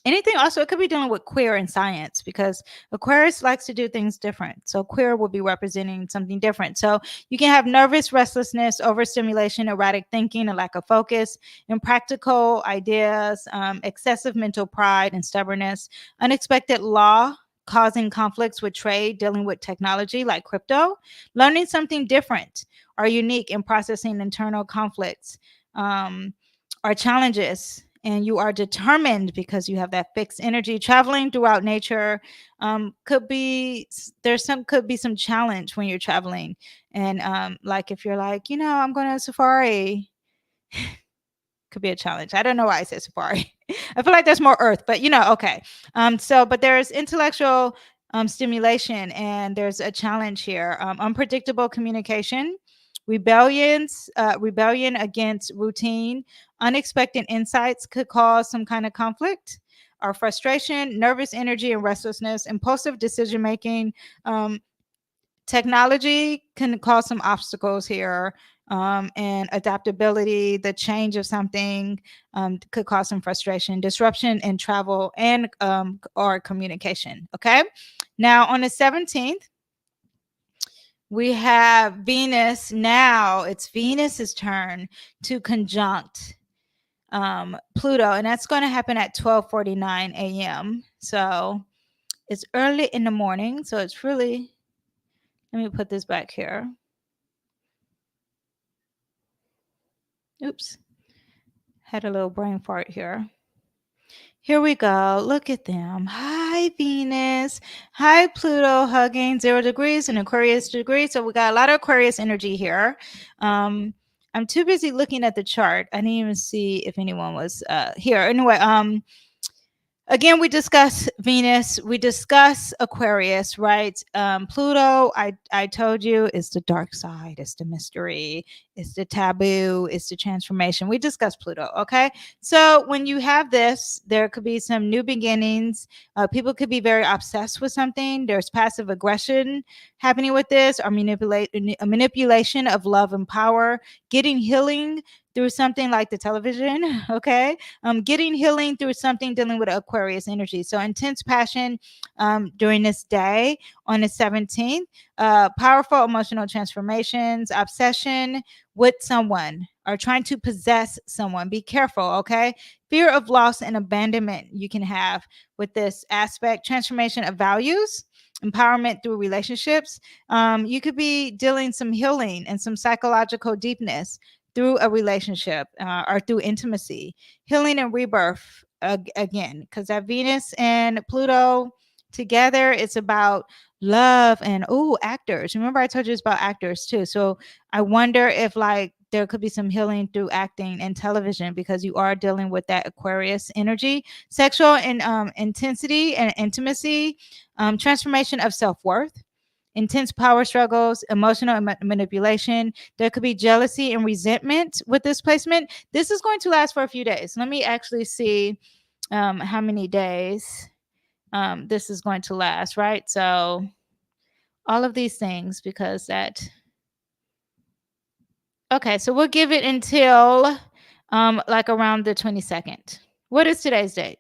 anything. Also, it could be dealing with queer and science, because Aquarius likes to do things different. So queer will be representing something different. So you can have nervous restlessness, overstimulation, erratic thinking, a lack of focus, impractical ideas, excessive mental pride and stubbornness, unexpected law causing conflicts with trade, dealing with technology like crypto, learning something different or unique in processing internal conflicts, or challenges, and you are determined because you have that fixed energy. Traveling throughout nature could be some challenge when you're traveling, and like if you're like, I'm going to safari, could be a challenge. I don't know why I said safari. I feel like there's more earth, but okay. But there's intellectual stimulation, and there's a challenge here. Unpredictable communication, rebellion against routine, unexpected insights could cause some kind of conflict. are frustration, nervous energy, and restlessness, impulsive decision making. Technology can cause some obstacles here, and adaptability, the change of something could cause some frustration, disruption in travel and or communication. Okay, now on the 17th, we have Venus. Now it's Venus's turn to conjunct Pluto, and that's going to happen at 12:49 a.m. So it's early in the morning. So it's really, let me put this back here. Oops, had a little brain fart here. Here we go. Look at them. Hi, Venus. Hi, Pluto, hugging 0 degrees and Aquarius degree. So we got a lot of Aquarius energy here. I'm too busy looking at the chart. I didn't even see if anyone was here. Anyway, again, we discuss Venus, we discuss Aquarius, right? Pluto, I told you, is the dark side, it's the mystery, it's the taboo, it's the transformation. We discuss Pluto, okay? So when you have this, there could be some new beginnings. People could be very obsessed with something. There's passive aggression happening with this, or manipulation of love and power, getting healing through something like the television, okay? Getting healing through something dealing with Aquarius energy. So intense passion during this day on the 17th, powerful emotional transformations, obsession with someone or trying to possess someone. Be careful, okay? Fear of loss and abandonment you can have with this aspect, transformation of values, empowerment through relationships. You could be dealing some healing and some psychological deepness through a relationship or through intimacy, healing and rebirth again, because that Venus and Pluto together, it's about love and actors. Remember I told you it's about actors too. So I wonder if like there could be some healing through acting and television, because you are dealing with that Aquarius energy, sexual and intensity and intimacy, transformation of self-worth, intense power struggles, emotional manipulation. There could be jealousy and resentment with this placement. This is going to last for a few days. Let me actually see how many days this is going to last, right? So all of these things, because that, okay, so we'll give it until like around the 22nd. What is today's date?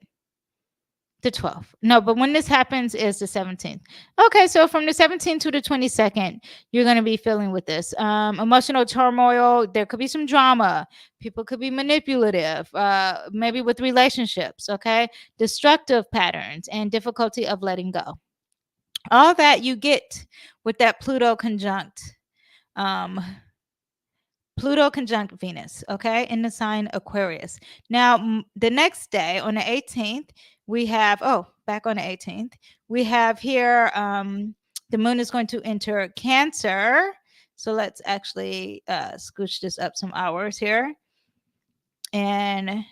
The 12th. No, but when this happens is the 17th. Okay, so from the 17th to the 22nd, you're going to be feeling with this. Emotional turmoil. There could be some drama. People could be manipulative, maybe with relationships, okay? Destructive patterns and difficulty of letting go. All that you get with that Pluto conjunct Venus, okay, in the sign Aquarius. Now, the next day on the 18th, we have, back on the 18th, we have here, the moon is going to enter Cancer. So let's actually scooch this up some hours here. And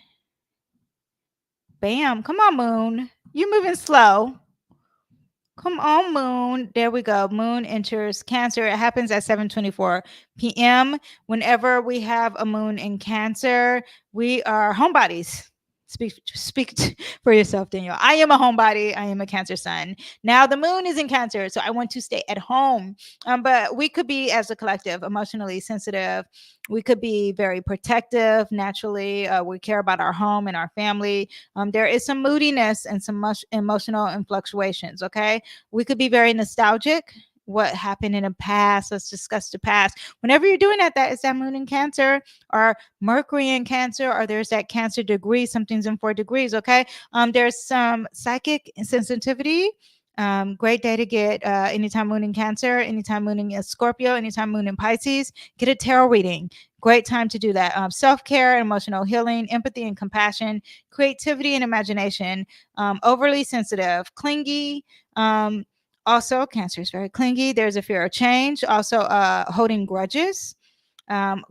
bam, come on, moon. You're moving slow. Come on, moon. There we go. Moon enters Cancer. It happens at 7:24 p.m. Whenever we have a moon in Cancer, we are homebodies. Speak for yourself, Danyell. I am a homebody. I am a Cancer sun. Now the moon is in Cancer, so I want to stay at home. But we could be, as a collective, emotionally sensitive. We could be very protective naturally. We care about our home and our family. There is some moodiness and some emotional fluctuations, okay? We could be very nostalgic. What happened in the past? Let's discuss the past. Whenever you're doing that is that moon in Cancer or Mercury in Cancer, or there's that Cancer degree, something's in 4 degrees, okay? There's some psychic sensitivity. Great day to get anytime moon in Cancer, anytime moon in Scorpio, anytime moon in Pisces, get a tarot reading. Great time to do that. Self-care, emotional healing, empathy and compassion, creativity and imagination, overly sensitive, clingy. Also, Cancer is very clingy. There's a fear of change. Also, holding grudges.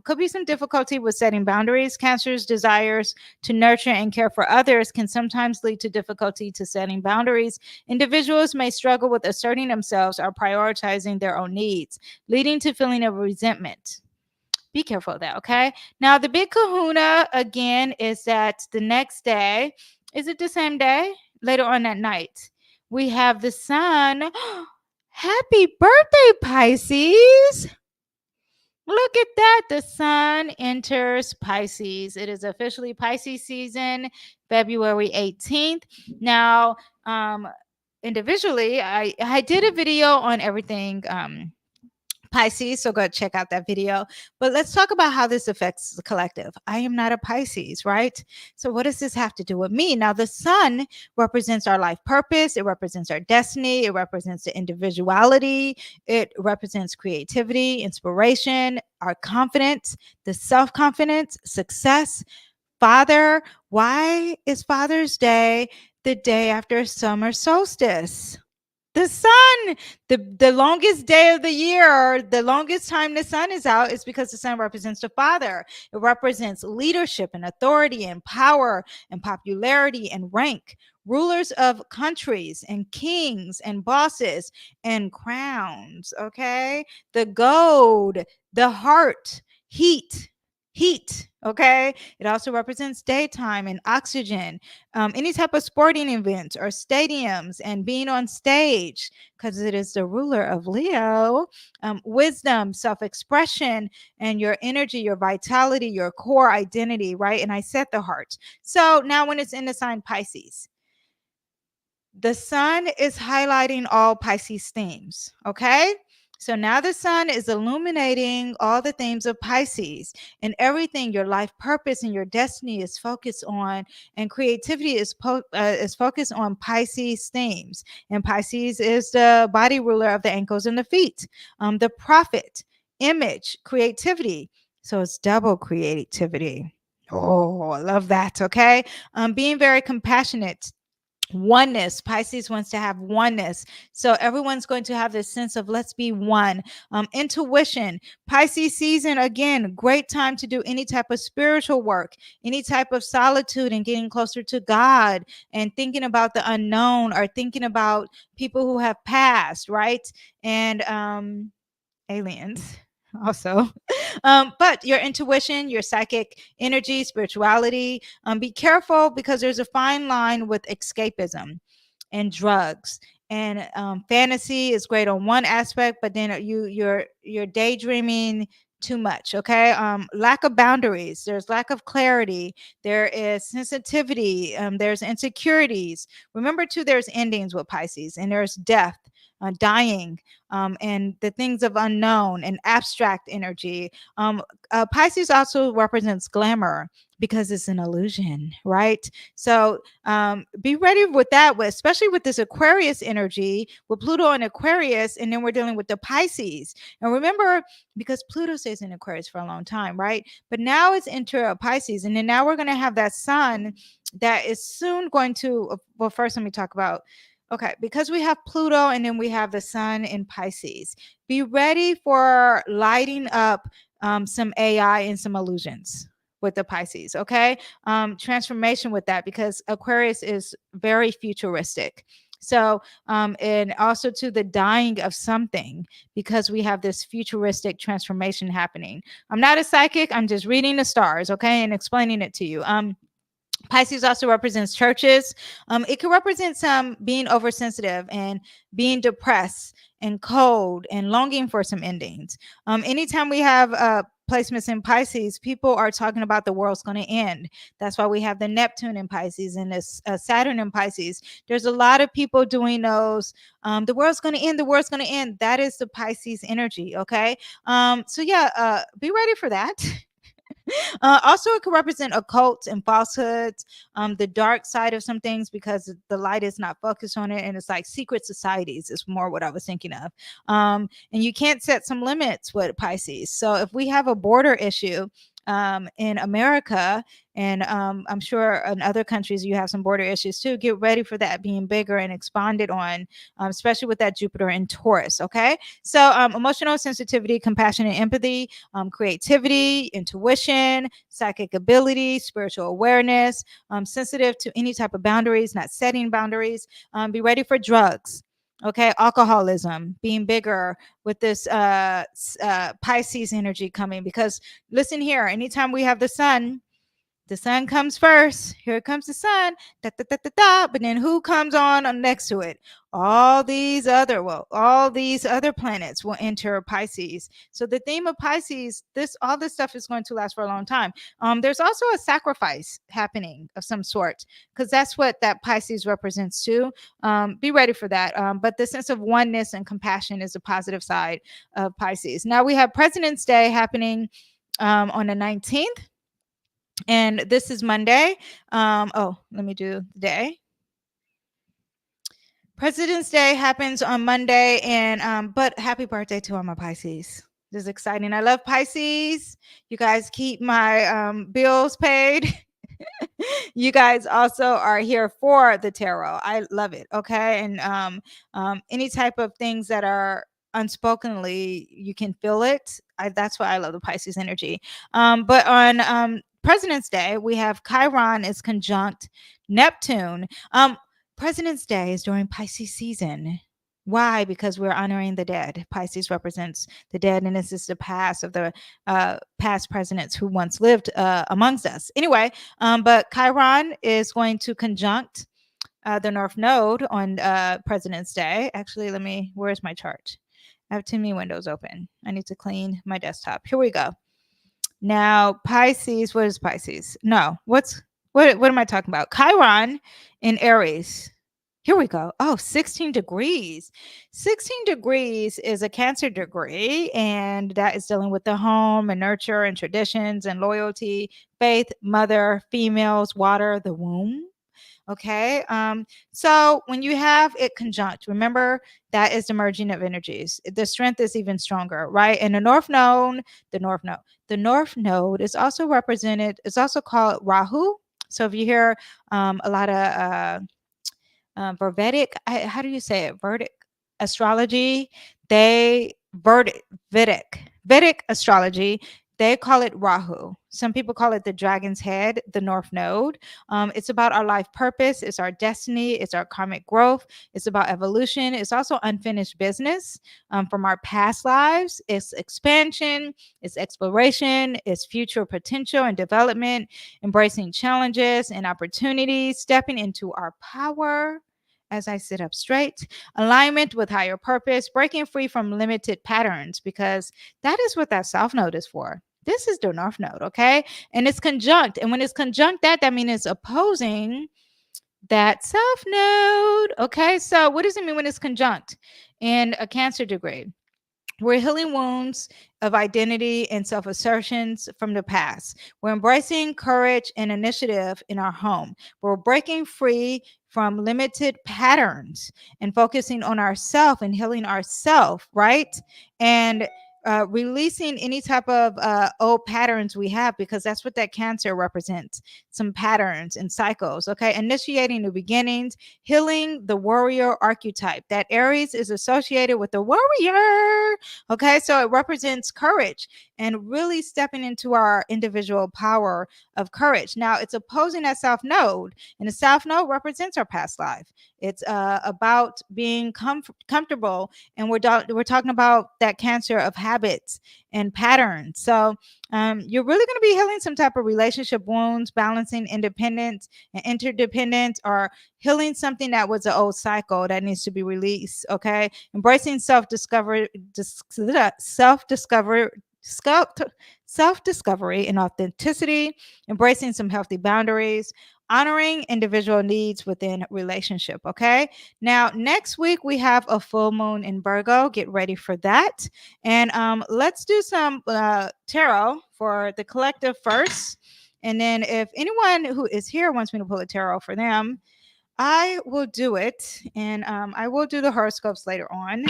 Could be some difficulty with setting boundaries. Cancer's desires to nurture and care for others can sometimes lead to difficulty to setting boundaries. Individuals may struggle with asserting themselves or prioritizing their own needs, leading to feeling of resentment. Be careful of that, okay? Now, the big kahuna, again, is that the next day, is it the same day? later on that night, we have the sun. Happy birthday, Pisces. Look at that. The sun enters Pisces. It is officially Pisces season, February 18th. Now, individually, I did a video on everything Pisces, so go check out that video. But let's talk about how this affects the collective. I am not a Pisces, right? So what does this have to do with me? Now, the sun represents our life purpose. It represents our destiny. It represents the individuality. It represents creativity, inspiration, our confidence, the self-confidence, success. Father, why is Father's Day the day after summer solstice? The sun, the longest day of the year, the longest time the sun is out is because the sun represents the father. It represents leadership and authority and power and popularity and rank. Rulers of countries and kings and bosses and crowns, okay? The gold, the heart, heat, okay? It also represents daytime and oxygen, any type of sporting events or stadiums and being on stage, because it is the ruler of Leo. Wisdom, self-expression, and your energy, your vitality, your core identity, right? And I said the heart. So now when it's in the sign Pisces, the sun is highlighting all Pisces themes, okay? So now the sun is illuminating all the themes of Pisces, and everything, your life purpose and your destiny is focused on, and creativity is focused on Pisces themes. And Pisces is the body ruler of the ankles and the feet, the prophet, image, creativity. So it's double creativity. Oh, I love that. Okay. Being very compassionate, oneness. Pisces wants to have oneness, so everyone's going to have this sense of let's be one. Intuition, Pisces season, again, great time to do any type of spiritual work, any type of solitude and getting closer to God and thinking about the unknown or thinking about people who have passed, right? And aliens also. But your intuition, your psychic energy, spirituality, be careful because there's a fine line with escapism and drugs. And fantasy is great on one aspect, but then you're daydreaming too much. Okay. Lack of boundaries, there's lack of clarity, there is sensitivity, there's insecurities. Remember too, there's endings with Pisces, and there's death, dying, and the things of unknown and abstract energy. Pisces also represents glamour because it's an illusion, right? So be ready with that, especially with this Aquarius energy, with Pluto in Aquarius, and then we're dealing with the Pisces. And remember, because Pluto stays in Aquarius for a long time, right? But now it's into Pisces, and then now we're going to have that sun that is soon going to, well, first let me talk about, okay, because we have Pluto and then we have the sun in Pisces. Be ready for lighting up some AI and some illusions with the Pisces, okay? Transformation with that, because Aquarius is very futuristic. So, and also to the dying of something, because we have this futuristic transformation happening. I'm not a psychic, I'm just reading the stars, okay, and explaining it to you. Pisces also represents churches. It can represent some being oversensitive and being depressed and cold and longing for some endings. Anytime we have placements in Pisces, people are talking about the world's going to end. That's why we have the Neptune in Pisces and this Saturn in Pisces. There's a lot of people doing those. The world's going to end. The world's going to end. That is the Pisces energy. Okay. So yeah, be ready for that. Also, it could represent occults and falsehoods, the dark side of some things, because the light is not focused on it, and it's like secret societies is more what I was thinking of. And you can't set some limits with Pisces. So if we have a border issue in America, and I'm sure in other countries you have some border issues too, get ready for that being bigger and expanded on, especially with that Jupiter in Taurus. Okay, so emotional sensitivity, compassion and empathy, creativity, intuition, psychic ability, spiritual awareness, sensitive to any type of boundaries, not setting boundaries. Be ready for drugs. Okay, alcoholism being bigger with this Pisces energy coming, because listen here, anytime we have the sun The sun comes first. Here comes the sun. Da, da, da, da, da. But then who comes on next to it? All these other planets will enter Pisces. So the theme of Pisces, all this stuff is going to last for a long time. There's also a sacrifice happening of some sort, because that's what that Pisces represents too. Be ready for that. But the sense of oneness and compassion is a positive side of Pisces. Now we have President's Day happening on the 19th. And this is Monday. Let me do the day. President's Day happens on Monday, and but happy birthday to all my Pisces. This is exciting. I love Pisces. You guys keep my bills paid. You guys also are here for the tarot. I love it. Okay. And any type of things that are unspokenly, you can feel it. That's why I love the Pisces energy. But on President's Day, we have Chiron is conjunct Neptune. President's Day is during Pisces season. Why? Because we're honoring the dead. Pisces represents the dead, and this is the past of the past presidents who once lived amongst us. Anyway, but Chiron is going to conjunct the North Node on President's Day. Actually, where's my chart? I have too many windows open. I need to clean my desktop. Here we go. Now, Pisces, what is Pisces? No, what am I talking about? Chiron in Aries. Here we go. Oh, 16 degrees. 16 degrees is a Cancer degree, and that is dealing with the home and nurture and traditions and loyalty, faith, mother, females, water, the womb. Okay. So when you have it conjunct, remember that is the merging of energies. The strength is even stronger, right? And the North Node is also represented, it's also called Rahu. So if you hear a lot of Vedic, how do you say it? Vedic astrology, Vedic astrology, they call it Rahu. Some people call it the dragon's head, the North Node. It's about our life purpose. It's our destiny. It's our karmic growth. It's about evolution. It's also unfinished business from our past lives. It's expansion. It's exploration. It's future potential and development, embracing challenges and opportunities, stepping into our power. As I sit up straight, alignment with higher purpose, breaking free from limited patterns, because that is what that South Node is for. This is the North Node, okay? And it's conjunct. And when it's conjunct that means it's opposing that South Node, okay? So what does it mean when it's conjunct in a Cancer degree? We're healing wounds of identity and self-assertions from the past. We're embracing courage and initiative in our home. We're breaking free from limited patterns and focusing on ourself and healing ourself, right? And releasing any type of old patterns we have, because that's what that Cancer represents, some patterns and cycles, okay? Initiating new beginnings, healing the warrior archetype. That Aries is associated with the warrior, okay? So it represents courage and really stepping into our individual power of courage. Now, it's opposing that South Node, and the South Node represents our past life. It's about being comfortable, and we're talking about that Cancer of habits and patterns. So you're really going to be healing some type of relationship wounds, balancing independence and interdependence, or healing something that was an old cycle that needs to be released. Okay, embracing self-discovery and authenticity, embracing some healthy boundaries, honoring individual needs within relationship. Okay. Now, next week we have a full moon in Virgo. Get ready for that. And let's do some tarot for the collective first. And then if anyone who is here wants me to pull a tarot for them, I will do it. And I will do the horoscopes later on.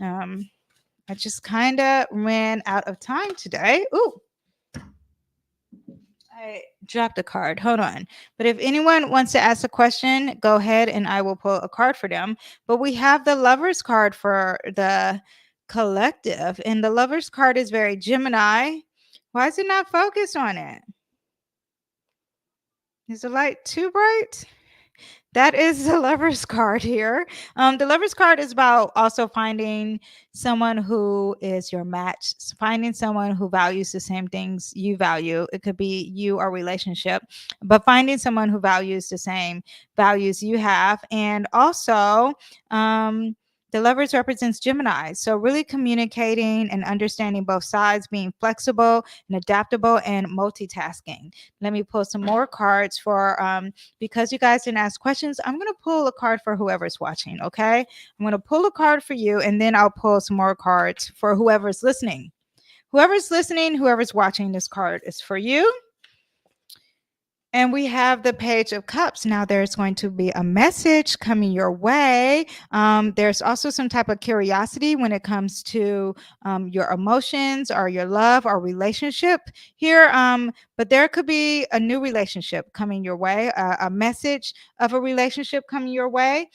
I just kind of ran out of time today. Ooh. I dropped a card. Hold on. But if anyone wants to ask a question, go ahead and I will pull a card for them. But we have the Lover's card for the collective. And the Lover's card is very Gemini. Why is it not focused on it? Is the light too bright? that is the Lover's card here. The Lover's card is about also finding someone who is your match, finding someone who values the same things you value. It could be you or relationship, but finding someone who values the same values you have. And also, the Lovers represents Gemini. So really communicating and understanding both sides, being flexible and adaptable and multitasking. Let me pull some more cards for, because you guys didn't ask questions, I'm going to pull a card for whoever's watching, okay? I'm going to pull a card for you, and then I'll pull some more cards for whoever's listening. Whoever's listening, whoever's watching, this card is for you. And we have the Page of Cups. Now there's going to be a message coming your way. There's also some type of curiosity when it comes to your emotions or your love or relationship here. But there could be a new relationship coming your way, a message of a relationship coming your way.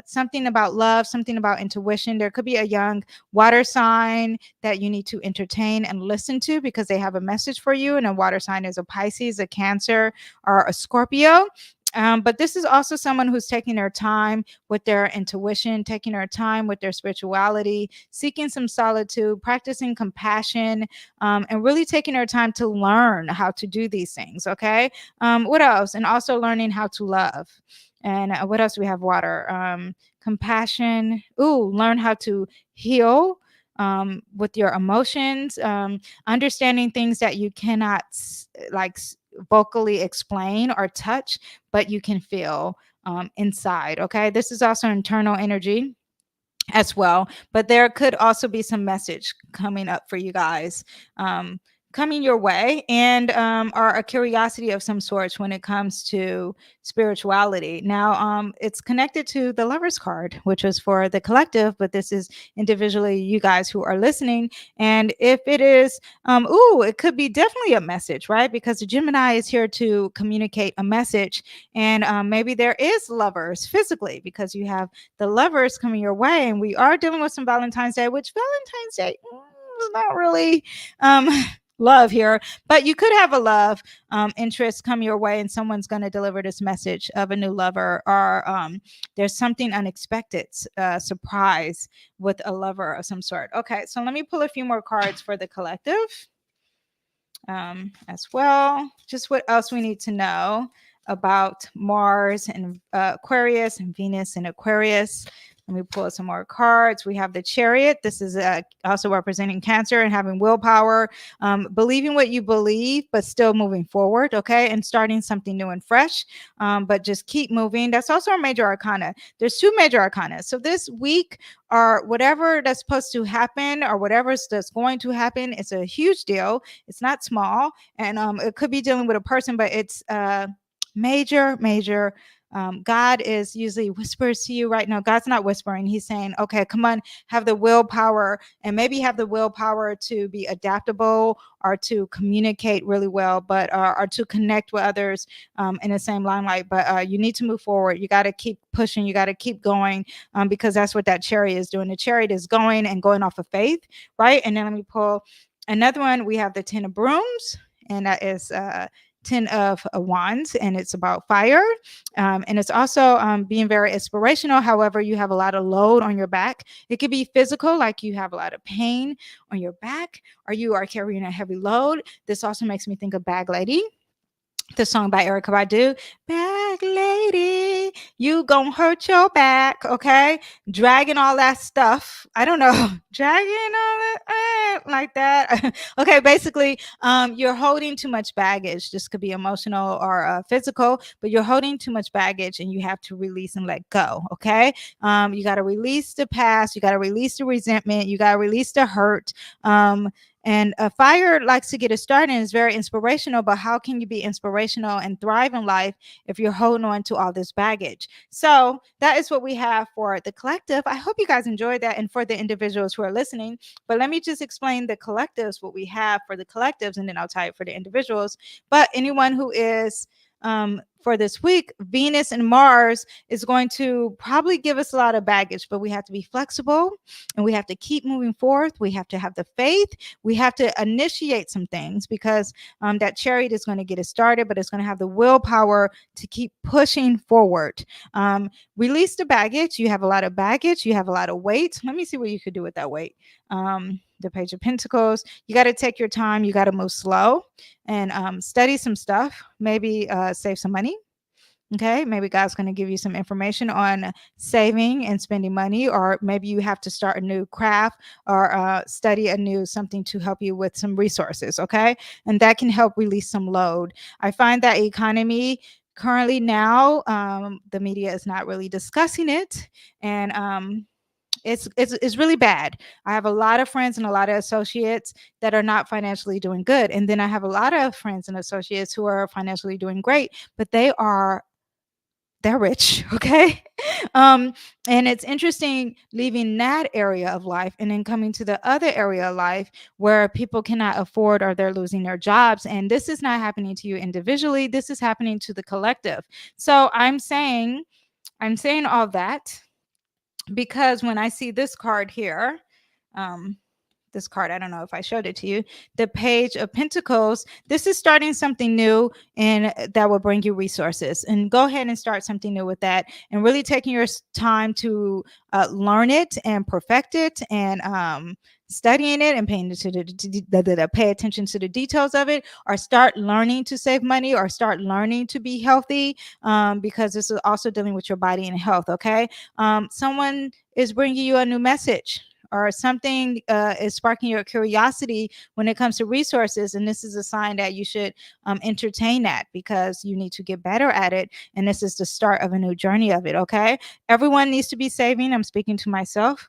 Something about love, something about intuition. There could be a young water sign that you need to entertain and listen to because they have a message for you. And a water sign is a Pisces, a Cancer, or a Scorpio. But this is also someone who's taking their time with their intuition, taking their time with their spirituality, seeking some solitude, practicing compassion, and really taking their time to learn how to do these things. Okay. What else? And also learning how to love. And what else do we have? Water, compassion. Learn how to heal with your emotions, understanding things that you cannot vocally explain or touch, but you can feel inside. Okay. This is also internal energy as well, but there could also be some message coming up for you guys, coming your way, and or a curiosity of some sorts when it comes to spirituality. Now, it's connected to the Lover's card, which is for the collective, but this is individually you guys who are listening. And if it is, it could be definitely a message, right? Because the Gemini is here to communicate a message, and maybe there is lovers physically because you have the Lovers coming your way, and we are dealing with some Valentine's Day, which Valentine's Day is not really love here, but you could have a love interest come your way, and someone's going to deliver this message of a new lover, or there's something unexpected, surprise with a lover of some sort. Okay, so let me pull a few more cards for the collective as well. Just what else we need to know about Mars and Aquarius and Venus and Aquarius. Let me pull some more cards. We have the Chariot. This is also representing Cancer and having willpower, believing what you believe, but still moving forward, okay, and starting something new and fresh, but just keep moving. That's also a major arcana. There's two major arcana. So this week, or whatever that's supposed to happen, or whatever that's going to happen, it's a huge deal. It's not small, and it could be dealing with a person, but it's major. God is usually whispers to you right now. God's not whispering. He's saying, okay, come on, have the willpower, and maybe have the willpower to be adaptable or to communicate really well, but or to connect with others in the same limelight. But you need to move forward. You got to keep pushing. You got to keep going because that's what that Chariot is doing. The Chariot is going and going off of faith, right? And then let me pull another one. We have the Ten of Brooms, and that is 10 of Wands, and it's about fire, and it's also being very inspirational. However, you have a lot of load on your back. It could be physical, like you have a lot of pain on your back, or you are carrying a heavy load. This also makes me think of Bag Lady, the song by Erykah Badu. Bag lady, you gon' hurt your back, okay? Dragging all that stuff. I don't know, dragging all that like that. Okay, basically, you're holding too much baggage. This could be emotional or physical, but you're holding too much baggage, and you have to release and let go. Okay, you got to release the past. You got to release the resentment. You got to release the hurt. And fire likes to get it started and is very inspirational, but how can you be inspirational and thrive in life if you're holding on to all this baggage? So that is what we have for the collective. I hope you guys enjoyed that, and for the individuals who are listening. But let me just explain the collectives, what we have for the collectives, and then I'll tie it for the individuals. But anyone who is for this week, Venus and Mars is going to probably give us a lot of baggage, but we have to be flexible and we have to keep moving forward. We have to have the faith. We have to initiate some things because that chariot is going to get it started, but it's going to have the willpower to keep pushing forward. Release the baggage. You have a lot of baggage. You have a lot of weight. Let me see what you could do with that weight. The Page of Pentacles. You got to take your time. You got to move slow and study some stuff. Maybe save some money. Okay, maybe God's going to give you some information on saving and spending money, or maybe you have to start a new craft or study a new something to help you with some resources. Okay, and that can help release some load. I find that economy currently now, the media is not really discussing it, and it's really bad. I have a lot of friends and a lot of associates that are not financially doing good, and then I have a lot of friends and associates who are financially doing great, but they're rich. Okay. And it's interesting leaving that area of life and then coming to the other area of life where people cannot afford or they're losing their jobs. And this is not happening to you individually. This is happening to the collective. So I'm saying all that because when I see this card here, this card, I don't know if I showed it to you, the Page of Pentacles, this is starting something new and that will bring you resources. And go ahead and start something new with that and really taking your time to learn it and perfect it and studying it and paying pay attention to the details of it, or start learning to save money or start learning to be healthy, because this is also dealing with your body and health. Okay. Someone is bringing you a new message, or something is sparking your curiosity when it comes to resources. And this is a sign that you should entertain that because you need to get better at it. And this is the start of a new journey of it. Okay. Everyone needs to be saving. I'm speaking to myself.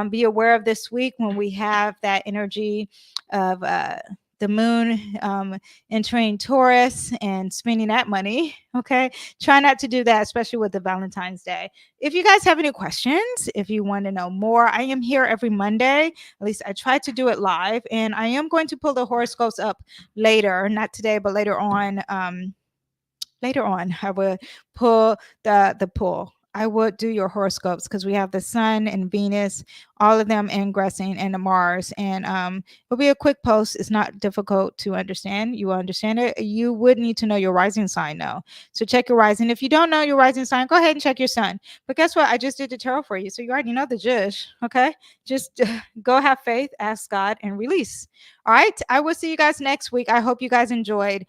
Be aware of this week when we have that energy of the moon entering Taurus and spending that money. Okay. Try not to do that, especially with the Valentine's Day. If you guys have any questions, if you want to know more, I am here every Monday. At least I try to do it live. And I am going to pull the horoscopes up later, not today, but later on. I will pull the pull. I would do your horoscopes because we have the Sun and Venus, all of them ingressing into Mars. And it'll be a quick post. It's not difficult to understand. You will understand it. You would need to know your rising sign though. So check your rising. If you don't know your rising sign, go ahead and check your sun. But guess what? I just did the tarot for you. So you already know the gist. Okay. Just go have faith, ask God, and release. All right. I will see you guys next week. I hope you guys enjoyed.